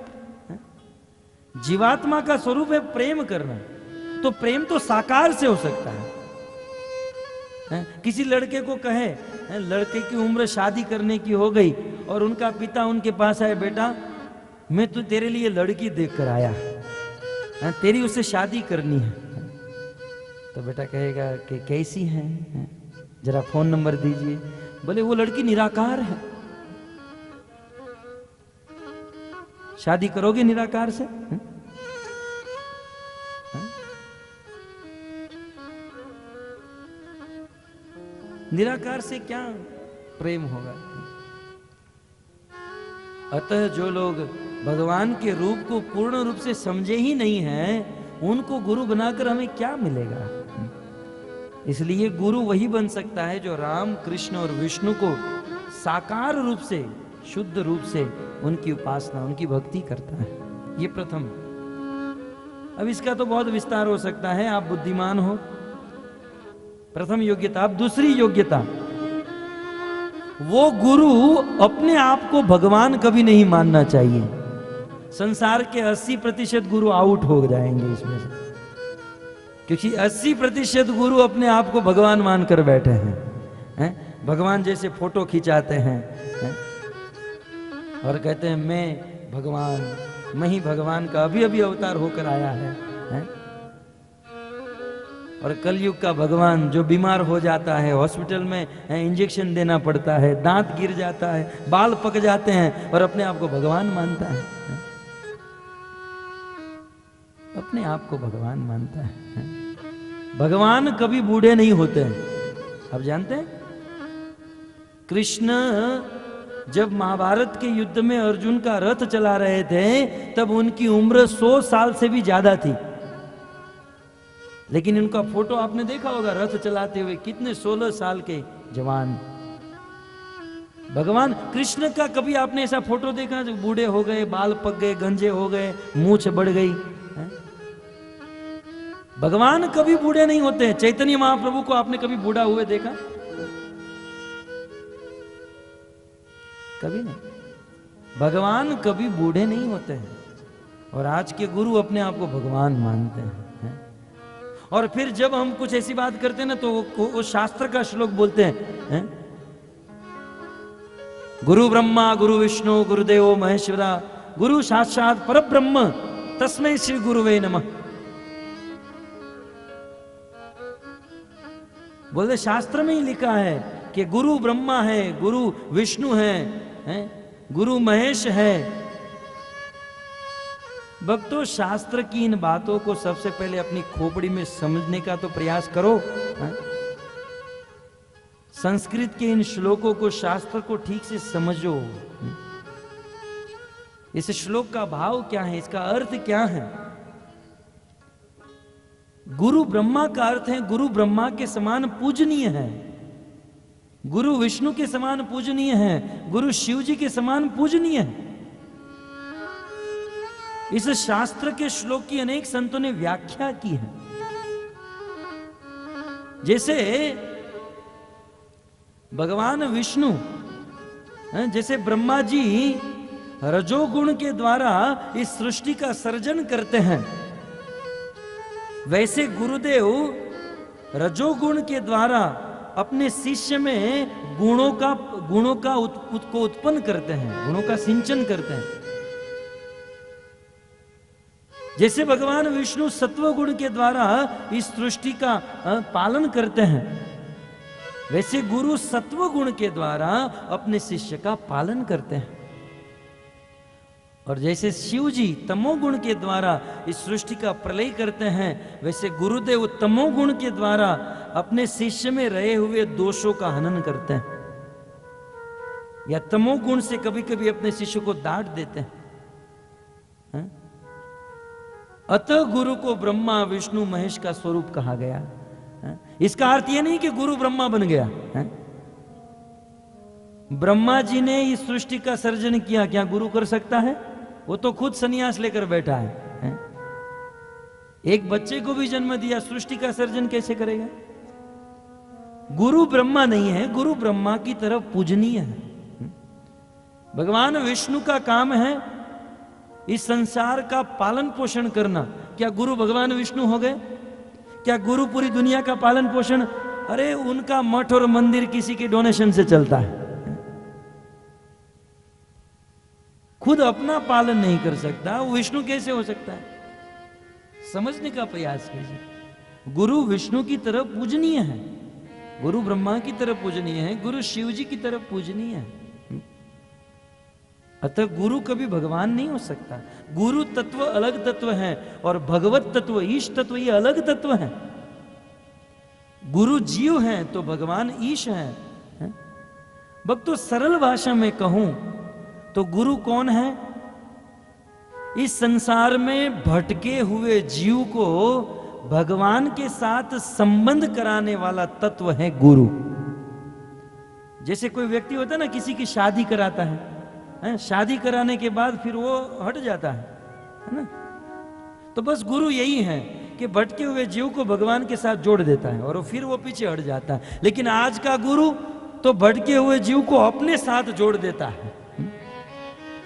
जीवात्मा का स्वरूप है प्रेम करना, तो प्रेम तो साकार से हो सकता है। किसी लड़के को कहे, लड़के की उम्र शादी करने की हो गई और उनका पिता उनके पास आए, बेटा मैं तो तेरे लिए लड़की देख कर आया, तेरी उससे शादी करनी है। तो बेटा कहेगा कि कैसी है, जरा फोन नंबर दीजिए। बोले वो लड़की निराकार है, शादी करोगे निराकार से? निराकार से क्या प्रेम होगा? अतः जो लोग भगवान के रूप को पूर्ण रूप से समझे ही नहीं हैं, उनको गुरु बनाकर हमें क्या मिलेगा? इसलिए गुरु वही बन सकता है जो राम कृष्ण और विष्णु को साकार रूप से, शुद्ध रूप से उनकी उपासना, उनकी भक्ति करता है। ये प्रथम। अब इसका तो बहुत विस्तार हो सकता है, आप बुद्धिमान हो। प्रथम योग्यता। अब दूसरी योग्यता, वो गुरु अपने आप को भगवान कभी नहीं मानना चाहिए। संसार के 80% गुरु आउट हो जाएंगे इसमें से, क्योंकि 80% गुरु अपने आप को भगवान मानकर बैठे हैं। भगवान जैसे फोटो खिंचाते हैं और कहते हैं मैं भगवान, मैं ही भगवान का अभी अभी अवतार होकर आया है। और कलयुग का भगवान जो बीमार हो जाता है, हॉस्पिटल में इंजेक्शन देना पड़ता है, दांत गिर जाता है, बाल पक जाते हैं और अपने आप को भगवान मानता है। अपने आप को भगवान मानता है। भगवान कभी बूढ़े नहीं होते हैं। आप जानते हैं कृष्ण जब महाभारत के युद्ध में अर्जुन का रथ चला रहे थे तब उनकी उम्र 100 साल से भी ज्यादा थी। लेकिन इनका फोटो आपने देखा होगा रथ चलाते हुए, कितने 16 साल के जवान। भगवान कृष्ण का कभी आपने ऐसा फोटो देखा जो बूढ़े हो गए, बाल पक गए, गंजे हो गए, मूंछ बढ़ गई है? भगवान कभी बूढ़े नहीं होते हैं। चैतन्य महाप्रभु को आपने कभी बूढ़ा हुए देखा? कभी नहीं। भगवान कभी बूढ़े नहीं होते हैं। और आज के गुरु अपने आप को भगवान मानते हैं। और फिर जब हम कुछ ऐसी बात करते हैं ना तो वो शास्त्र का श्लोक बोलते हैं, गुरु ब्रह्मा गुरु विष्णु गुरुदेव महेश्वरा गुरु साक्षात परब्रह्म तस्मै श्री गुरुवे नमः। बोलते शास्त्र में ही लिखा है कि गुरु ब्रह्मा है, गुरु विष्णु है, गुरु महेश है। भक्तों, शास्त्र की इन बातों को सबसे पहले अपनी खोपड़ी में समझने का तो प्रयास करो। संस्कृत के इन श्लोकों को, शास्त्र को ठीक से समझो। इस श्लोक का भाव क्या है, इसका अर्थ क्या है? गुरु ब्रह्मा का अर्थ है गुरु ब्रह्मा के समान पूजनीय है, गुरु विष्णु के समान पूजनीय है, गुरु शिव जी के समान पूजनीय है। इस शास्त्र के श्लोक की अनेक संतों ने व्याख्या की है। जैसे भगवान विष्णु, जैसे ब्रह्मा जी रजोगुण के द्वारा इस सृष्टि का सर्जन करते हैं, वैसे गुरुदेव रजोगुण के द्वारा अपने शिष्य में गुणों का उत्पन्न करते हैं, गुणों का सिंचन करते हैं। जैसे भगवान विष्णु सत्व गुण के द्वारा इस सृष्टि का पालन करते हैं, वैसे गुरु सत्व गुण के द्वारा अपने शिष्य का पालन करते हैं। और जैसे शिव जी तमोगुण के द्वारा इस सृष्टि का प्रलय करते हैं, वैसे गुरुदेव तमोगुण के द्वारा अपने शिष्य में रहे हुए दोषों का हनन करते हैं, या तमोगुण से कभी कभी अपने शिष्य को डांट देते हैं। अतः गुरु को ब्रह्मा विष्णु महेश का स्वरूप कहा गया। इसका अर्थ यह नहीं कि गुरु ब्रह्मा बन गया। ब्रह्मा जी ने इस सृष्टि का सर्जन किया, क्या गुरु कर सकता है? वो तो खुद सन्यास लेकर बैठा है। एक बच्चे को भी जन्म दिया, सृष्टि का सर्जन कैसे करेगा? गुरु ब्रह्मा नहीं है, गुरु ब्रह्मा की तरफ पूजनीय है। भगवान विष्णु का काम है इस संसार का पालन पोषण करना। क्या गुरु भगवान विष्णु हो गए? क्या गुरु पूरी दुनिया का पालन पोषण? अरे उनका मठ और मंदिर किसी के डोनेशन से चलता है, खुद अपना पालन नहीं कर सकता, वो विष्णु कैसे हो सकता है? समझने का प्रयास कीजिए। गुरु विष्णु की तरफ पूजनीय है, गुरु ब्रह्मा की तरफ पूजनीय है, गुरु शिव जी की तरफ पूजनीय है। अतः गुरु कभी भगवान नहीं हो सकता। गुरु तत्व अलग तत्व है और भगवत तत्व, ईश तत्व, ये अलग तत्व है। गुरु जीव है तो भगवान ईश है। भक्तों, सरल भाषा में कहूं तो गुरु कौन है? इस संसार में भटके हुए जीव को भगवान के साथ संबंध कराने वाला तत्व है गुरु। जैसे कोई व्यक्ति होता है ना, किसी की शादी कराता है, शादी कराने के बाद फिर वो हट जाता है ना? तो बस गुरु यही है कि भटके हुए जीव को भगवान के साथ जोड़ देता है और फिर वो पीछे हट जाता है। लेकिन आज का गुरु तो भटके हुए जीव को अपने साथ जोड़ देता है।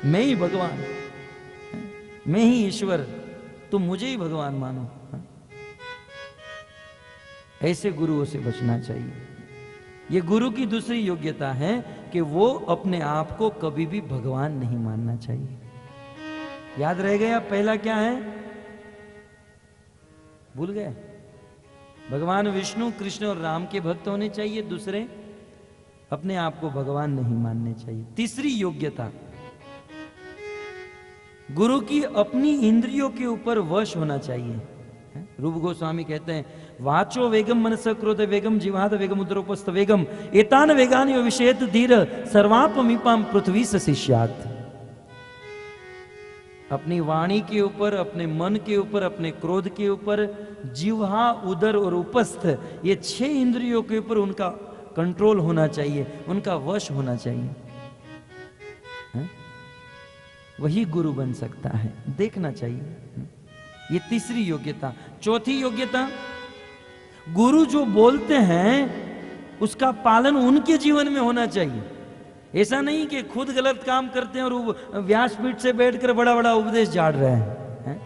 मैं ही भगवान, मैं ही ईश्वर, तुम मुझे ही भगवान मानो। ऐसे गुरुओं से बचना चाहिए। ये गुरु की दूसरी योग्यता है कि वो अपने आप को कभी भी भगवान नहीं मानना चाहिए। याद रह गया? पहला क्या है? भूल गए? भगवान विष्णु, कृष्ण और राम के भक्त होने चाहिए। दूसरे, अपने आप को भगवान नहीं मानने चाहिए। तीसरी योग्यता, गुरु की अपनी इंद्रियों के ऊपर वश होना चाहिए। रूप गोस्वामी कहते हैं, वाचो वेगम मनस क्रोध वेगम जिवाद वेगम उदरोपस्थ वेगम एतान वेगान यो विषेत धीर सर्वापमीपाम पृथ्वी शिष्यात। अपनी वाणी के ऊपर, अपने मन के ऊपर, अपने क्रोध के ऊपर, जिह्वा, उदर और उपस्थ, ये 6 इंद्रियों के ऊपर उनका कंट्रोल होना चाहिए, उनका वश होना चाहिए। है? वही गुरु बन सकता है, देखना चाहिए। ये तीसरी योग्यता। चौथी योग्यता, गुरु जो बोलते हैं उसका पालन उनके जीवन में होना चाहिए। ऐसा नहीं कि खुद गलत काम करते हैं और व्यासपीठ से बैठकर बड़ा बड़ा उपदेश झाड़ रहे हैं।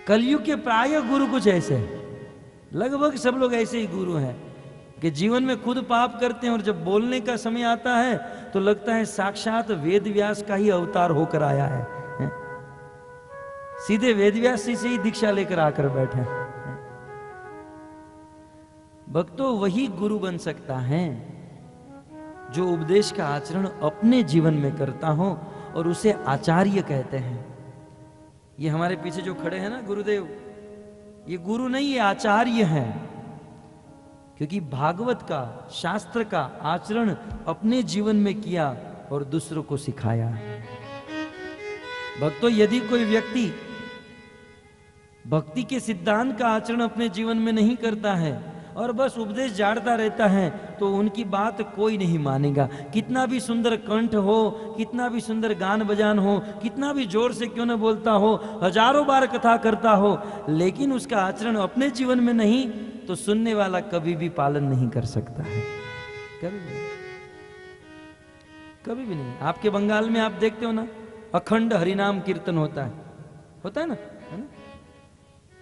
कलयुग के प्राय गुरु कुछ ऐसे हैं, लगभग सब लोग ऐसे ही गुरु हैं कि जीवन में खुद पाप करते हैं और जब बोलने का समय आता है तो लगता है साक्षात वेद व्यास का ही अवतार होकर आया है। सीधे वेद व्यास से ही दीक्षा लेकर आकर बैठे। भक्तों, वही गुरु बन सकता है जो उपदेश का आचरण अपने जीवन में करता हो, और उसे आचार्य कहते हैं। ये हमारे पीछे जो खड़े हैं ना गुरुदेव, ये गुरु नहीं, ये आचार्य हैं, क्योंकि भागवत का, शास्त्र का आचरण अपने जीवन में किया और दूसरों को सिखाया। भक्तों, यदि कोई व्यक्ति भक्ति के सिद्धांत का आचरण अपने जीवन में नहीं करता है और बस उपदेश झाड़ता रहता है, तो उनकी बात कोई नहीं मानेगा। कितना भी सुंदर कंठ हो, कितना भी सुंदर गान बजान हो, कितना भी जोर से क्यों न बोलता हो, हजारों बार कथा करता हो, लेकिन उसका आचरण अपने जीवन में नहीं, तो सुनने वाला कभी भी पालन नहीं कर सकता है। कभी भी, कभी भी नहीं। आपके बंगाल में आप देखते हो ना, अखंड हरिनाम कीर्तन होता है ना, है ना?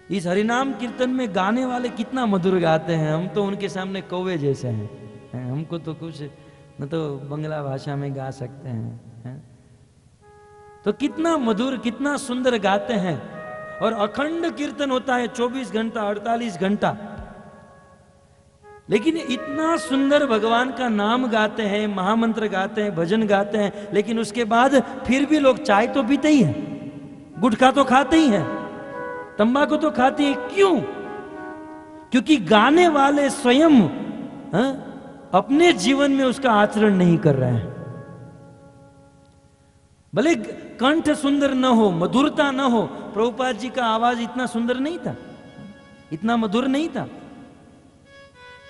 इस हरिनाम कीर्तन में गाने वाले कितना मधुर गाते हैं। हम तो उनके सामने कौवे जैसे हैं। हमको तो कुछ न तो बंगला भाषा में गा सकते हैं। तो कितना मधुर, कितना सुंदर गाते हैं। और अखंड कीर्तन होता है 24 घंटा, 48 घंटा। लेकिन इतना सुंदर भगवान का नाम गाते हैं, महामंत्र गाते हैं, भजन गाते हैं, लेकिन उसके बाद फिर भी लोग चाय तो पीते ही हैं, गुटखा तो खाते ही हैं, तंबाकू तो खाते हैं। क्यों? क्योंकि गाने वाले स्वयं अपने जीवन में उसका आचरण नहीं कर रहे हैं। भले कंठ सुंदर न हो, मधुरता न हो, प्रभुपाद जी का आवाज इतना सुंदर नहीं था, इतना मधुर नहीं था,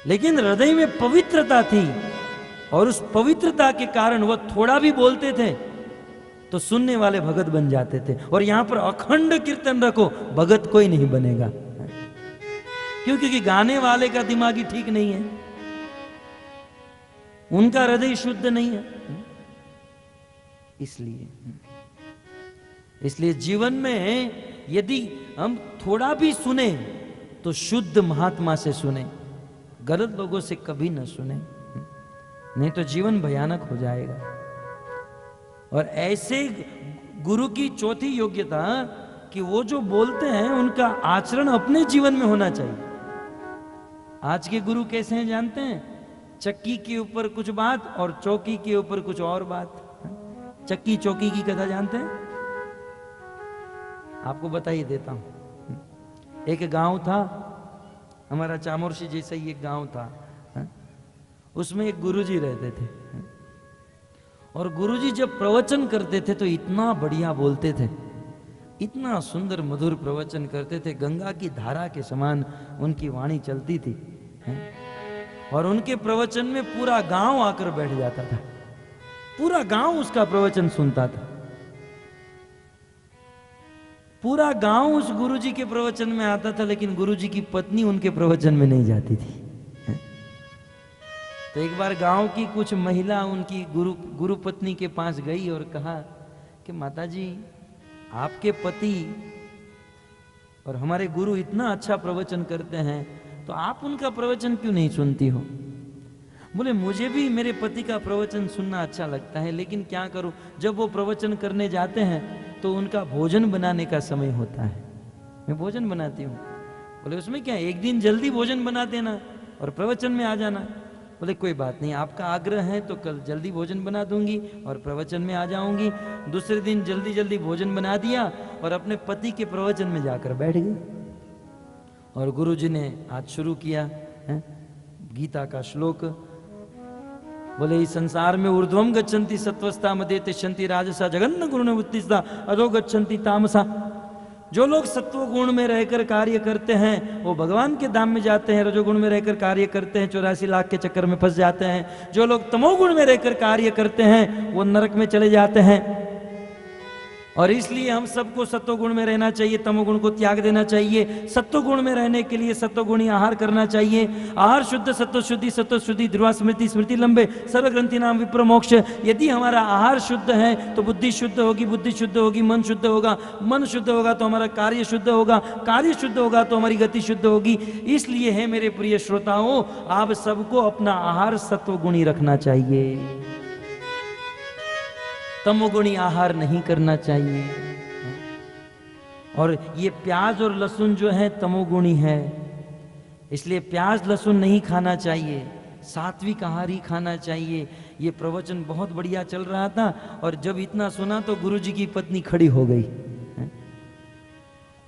लेकिन हृदय में पवित्रता थी, और उस पवित्रता के कारण वह थोड़ा भी बोलते थे तो सुनने वाले भगत बन जाते थे। और यहां पर अखंड कीर्तन रखो, भगत कोई नहीं बनेगा। क्यों? क्योंकि गाने वाले का दिमाग ही ठीक नहीं है, उनका हृदय शुद्ध नहीं है। इसलिए जीवन में यदि हम थोड़ा भी सुने तो शुद्ध महात्मा से सुने, गलत लोगों से कभी न सुने, नहीं तो जीवन भयानक हो जाएगा। और ऐसे गुरु की चौथी योग्यता कि वो जो बोलते हैं उनका आचरण अपने जीवन में होना चाहिए। आज के गुरु कैसे हैं जानते हैं? चक्की के ऊपर कुछ बात और चौकी के ऊपर कुछ और बात। चक्की चौकी की कथा जानते हैं? आपको बता ही देता हूं। एक गांव था, हमारा चामोर्शी जैसा ही एक गांव था। उसमें एक गुरुजी रहते थे, और गुरुजी जब प्रवचन करते थे तो इतना बढ़िया बोलते थे, इतना सुंदर मधुर प्रवचन करते थे, गंगा की धारा के समान उनकी वाणी चलती थी। और उनके प्रवचन में पूरा गांव आकर बैठ जाता था, पूरा गांव उसका प्रवचन सुनता था। पूरा गांव उस गुरुजी के प्रवचन में आता था, लेकिन गुरुजी की पत्नी उनके प्रवचन में नहीं जाती थी। तो एक बार गांव की कुछ महिला उनकी गुरु पत्नी के पास गई और कहा कि माताजी, आपके पति और हमारे गुरु इतना अच्छा प्रवचन करते हैं, तो आप उनका प्रवचन क्यों नहीं सुनती हो? बोले, मुझे भी मेरे पति का प्रवचन सुनना अच्छा लगता है, लेकिन क्या करूं, जब वो प्रवचन करने जाते हैं तो उनका भोजन बनाने का समय होता है, मैं भोजन बनाती हूँ। बोले, उसमें क्या, एक दिन जल्दी भोजन बना देना और प्रवचन में आ जाना। बोले, कोई बात नहीं, आपका आग्रह है तो कल जल्दी भोजन बना दूंगी और प्रवचन में आ जाऊंगी। दूसरे दिन जल्दी जल्दी भोजन बना दिया और अपने पति के प्रवचन में जाकर बैठ गई। और गुरु जी ने आज शुरू किया है गीता का श्लोक। बोले इस संसार में ऊर्ध्वम गच्छन्ति सत्वस्था मदे तिष्ठन्ति राजसा जगन्न गुरुण उत्तिष्ठा अधो गच्छन्ति तामसा। जो लोग सत्व गुण में रहकर कार्य करते हैं वो भगवान के धाम में जाते हैं, रजोगुण में रहकर कार्य करते हैं 84 लाख के चक्कर में फंस जाते हैं। जो लोग तमोगुण में रहकर कार्य करते हैं वो नरक में चले जाते हैं। और इसलिए हम सबको सत्वगुण में रहना चाहिए, तमोगुण को त्याग देना चाहिए। सत्वगुण में रहने के लिए सत्वगुणी आहार करना चाहिए। आहार शुद्ध सत्व शुद्धि ध्रुवा स्मृति स्मृति लंबे सर्वग्रंथि नाम विप्र मोक्ष। यदि हमारा आहार शुद्ध है तो बुद्धि शुद्ध होगी, बुद्धि शुद्ध होगी, मन शुद्ध होगा, मन शुद्ध होगा तो हमारा कार्य शुद्ध होगा, कार्य शुद्ध होगा तो हमारी गति शुद्ध होगी। इसलिए है मेरे प्रिय श्रोताओं, आप सबको अपना आहार सत्वगुणी रखना चाहिए, तमोगुणी आहार नहीं करना चाहिए। और ये प्याज और लहसुन जो है तमोगुणी है, इसलिए प्याज लहसुन नहीं खाना चाहिए, सात्विक आहार ही खाना चाहिए। ये प्रवचन बहुत बढ़िया चल रहा था और जब इतना सुना तो गुरुजी की पत्नी खड़ी हो गई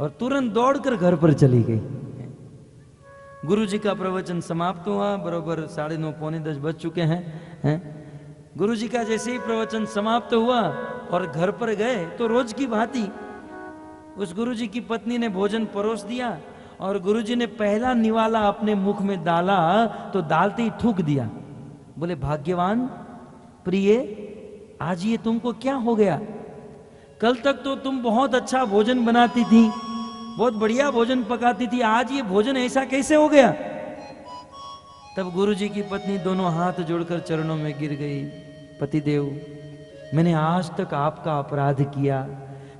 और तुरंत दौड़कर घर पर चली गई। गुरुजी का प्रवचन समाप्त हुआ, बरोबर 9:30 पौने 10 बज चुके हैं। गुरुजी का जैसे ही प्रवचन समाप्त हुआ और घर पर गए तो रोज की भांति उस गुरुजी की पत्नी ने भोजन परोस दिया और गुरुजी ने पहला निवाला अपने मुख में डाला तो डालते ही थूक दिया। बोले भाग्यवान प्रिय, आज ये तुमको क्या हो गया? कल तक तो तुम बहुत अच्छा भोजन बनाती थी, बहुत बढ़िया भोजन पकाती थी, आज ये भोजन ऐसा कैसे हो गया? तब गुरुजी की पत्नी दोनों हाथ जोड़कर चरणों में गिर गई। पतिदेव, मैंने आज तक आपका अपराध किया,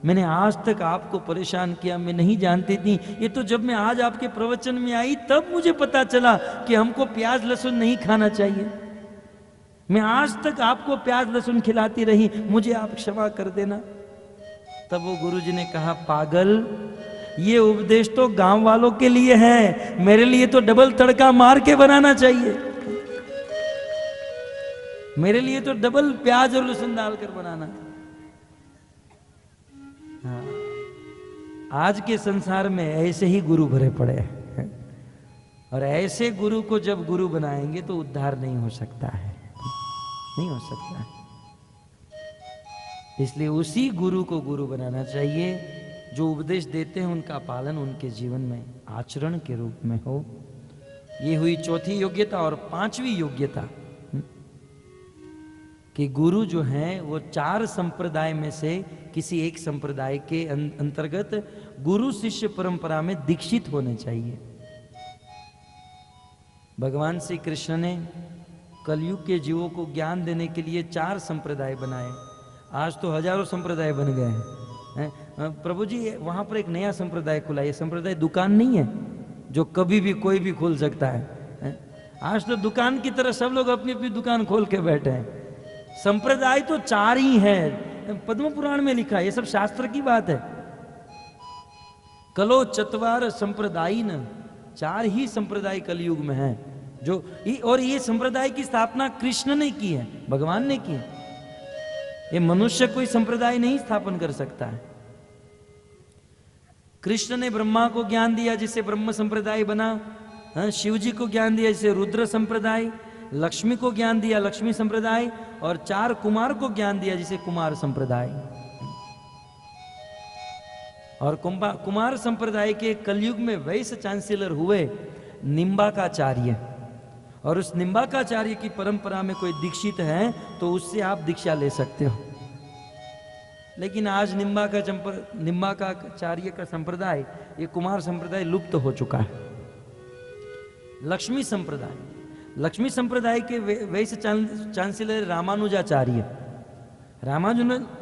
मैंने आज तक आपको परेशान किया, मैं नहीं जानती थी। ये तो जब मैं आज आपके प्रवचन में आई तब मुझे पता चला कि हमको प्याज लहसुन नहीं खाना चाहिए। मैं आज तक आपको प्याज लहसुन खिलाती रही, मुझे आप क्षमा कर देना। तब वो गुरुजी ने कहा, पागल, ये उपदेश तो गांव वालों के लिए है, मेरे लिए तो डबल तड़का मार के बनाना चाहिए, मेरे लिए तो डबल प्याज और लहसुन डालकर बनाना। हाँ, आज के संसार में ऐसे ही गुरु भरे पड़े हैं और ऐसे गुरु को जब गुरु बनाएंगे तो उद्धार नहीं हो सकता है, नहीं हो सकता है। इसलिए उसी गुरु को गुरु बनाना चाहिए जो उपदेश देते हैं, उनका पालन उनके जीवन में आचरण के रूप में हो। ये हुई चौथी योग्यता। और पांचवी योग्यता कि गुरु जो हैं वो 4 संप्रदाय में से किसी एक संप्रदाय के अंतर्गत गुरु शिष्य परंपरा में दीक्षित होने चाहिए। भगवान श्री कृष्ण ने कलयुग के जीवों को ज्ञान देने के लिए 4 संप्रदाय बनाए। आज तो हजारों संप्रदाय बन गए हैं। प्रभु जी वहां पर एक नया संप्रदाय खुला। ये संप्रदाय दुकान नहीं है जो कभी भी कोई भी खोल सकता है। आज तो दुकान की तरह सब लोग अपनी अपनी दुकान खोल के बैठे हैं। संप्रदाय तो 4 ही है, पद्म पुराण में लिखा है, ये सब शास्त्र की बात है। कलो चतवार संप्रदायी न, 4 ही संप्रदाय कलयुग में है जो, और ये संप्रदाय की स्थापना कृष्ण ने की है, भगवान ने की है। ये मनुष्य कोई संप्रदाय नहीं स्थापन कर सकता है। कृष्ण ने ब्रह्मा को ज्ञान दिया जिससे ब्रह्म संप्रदाय बना, शिव जी को ज्ञान दिया जिसे रुद्र संप्रदाय, लक्ष्मी को ज्ञान दिया लक्ष्मी संप्रदाय, और 4 कुमार को ज्ञान दिया जिसे कुमार संप्रदाय। और कुमार संप्रदाय के कलयुग में वैसे चांसलर हुए निम्बाकाचार्य, और उस निम्बाकाचार्य की परंपरा में कोई दीक्षित है तो उससे आप दीक्षा ले सकते हो। लेकिन आज निम्बाकाचार्य का संप्रदाय, ये कुमार संप्रदाय लुप्त हो चुका है। लक्ष्मी संप्रदाय, लक्ष्मी संप्रदाय के वैसे चांसलर रामानुजाचार्य,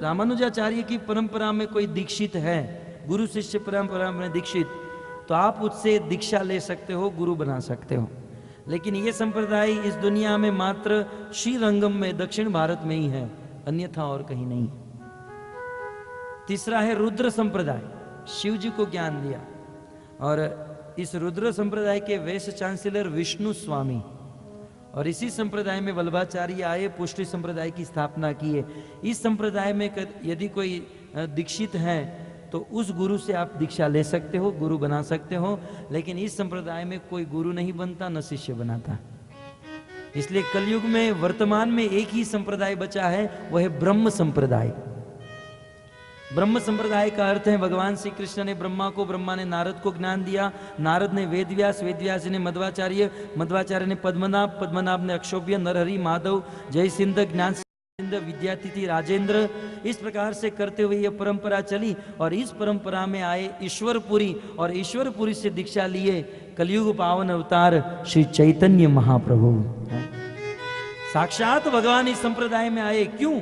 रामानुजाचार्य की परंपरा में कोई दीक्षित है, गुरु शिष्य परंपरा में दीक्षित, तो आप उससे दीक्षा ले सकते हो, गुरु बना सकते हो। लेकिन ये संप्रदाय इस दुनिया में मात्र श्रीरंगम में दक्षिण भारत में ही है, अन्यथा और कहीं नहीं। तीसरा है रुद्र संप्रदाय, शिव जी को ज्ञान दिया, और इस रुद्र संप्रदाय के वैश्य चांसलर विष्णु स्वामी, और इसी संप्रदाय में वल्लभाचार्य आए, पुष्टि संप्रदाय की स्थापना की है। इस संप्रदाय में यदि कोई दीक्षित है तो उस गुरु से आप दीक्षा ले सकते हो, गुरु बना सकते हो। लेकिन इस संप्रदाय में कोई गुरु नहीं बनता, न शिष्य बनाता। इसलिए कलयुग में वर्तमान में एक ही संप्रदाय बचा है, वह है ब्रह्म संप्रदाय। ब्रह्म संप्रदाय का अर्थ है भगवान श्री कृष्ण ने ब्रह्मा को, ब्रह्मा ने नारद को ज्ञान दिया, नारद ने वेदव्यास, वेदव्यास ने मध्वाचार्य, मध्वाचार्य ने पद्मनाभ, पद्मनाभ ने अक्षोभ्य, नरहरि, माधव, जय सिंध, ज्ञान सिंध, विद्यातिथि, राजेंद्र। इस प्रकार से करते हुए यह परंपरा चली और इस परंपरा में आए ईश्वरपुरी, और ईश्वरपुरी से दीक्षा लिए कलयुग पावन अवतार श्री चैतन्य महाप्रभु। साक्षात भगवान इस संप्रदाय में आए। क्यों?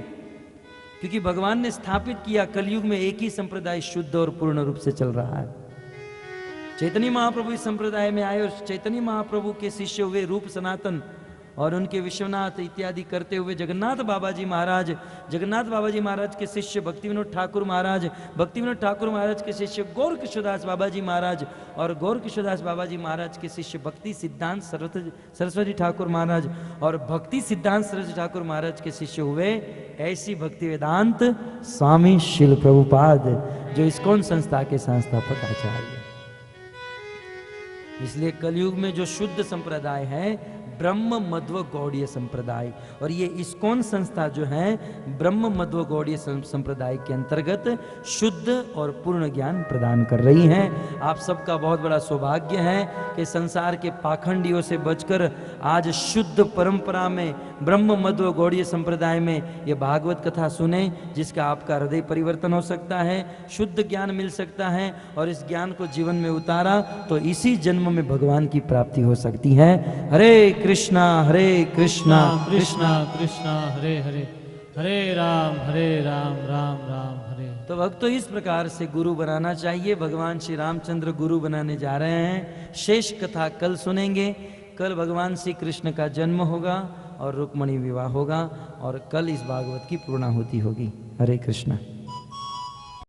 क्योंकि भगवान ने स्थापित किया कलयुग में एक ही संप्रदाय शुद्ध और पूर्ण रूप से चल रहा है। चैतन्य महाप्रभु इस संप्रदाय में आए और चैतन्य महाप्रभु के शिष्य हुए रूप सनातन और उनके विश्वनाथ इत्यादि करते हुए जगन्नाथ बाबा जी महाराज, जगन्नाथ बाबा जी महाराज के शिष्य भक्ति विनोद ठाकुर महाराज, भक्ति विनोद ठाकुर महाराज के शिष्य गौर किशोरदास बाबा जी महाराज, और गौर किशोरदास बाबा जी महाराज के शिष्य भक्ति सिद्धांत सरस्वती ठाकुर महाराज, और भक्ति सिद्धांत सरस्वती ठाकुर महाराज के शिष्य हुए ऐसी भक्ति वेदांत स्वामी शिल प्रभुपाद, जो इस्कॉन संस्था के संस्थापक आचार्य। इसलिए कलयुग में जो शुद्ध संप्रदाय है ब्रह्म मध्व गौड़ीय संप्रदाय, और ये इस्कॉन संस्था जो है ब्रह्म मध्व गौड़ीय संप्रदाय के अंतर्गत शुद्ध और पूर्ण ज्ञान प्रदान कर रही हैं। आप सबका बहुत बड़ा सौभाग्य है कि संसार के पाखंडियों से बचकर आज शुद्ध परंपरा में ब्रह्म मध्व गौड़ीय संप्रदाय में ये भागवत कथा सुने, जिसका आपका हृदय परिवर्तन हो सकता है, शुद्ध ज्ञान मिल सकता है, और इस ज्ञान को जीवन में उतारा तो इसी जन्म में भगवान की प्राप्ति हो सकती है। हरे कृष्णा कृष्णा कृष्णा हरे हरे, हरे राम राम राम हरे। तो भक्तों इस प्रकार से गुरु बनाना चाहिए। भगवान श्री रामचंद्र गुरु बनाने जा रहे हैं। शेष कथा कल सुनेंगे। कल भगवान श्री कृष्ण का जन्म होगा और रुक्मणी विवाह होगा, और कल इस भागवत की पूर्णाहुति होगी। हरे कृष्णा।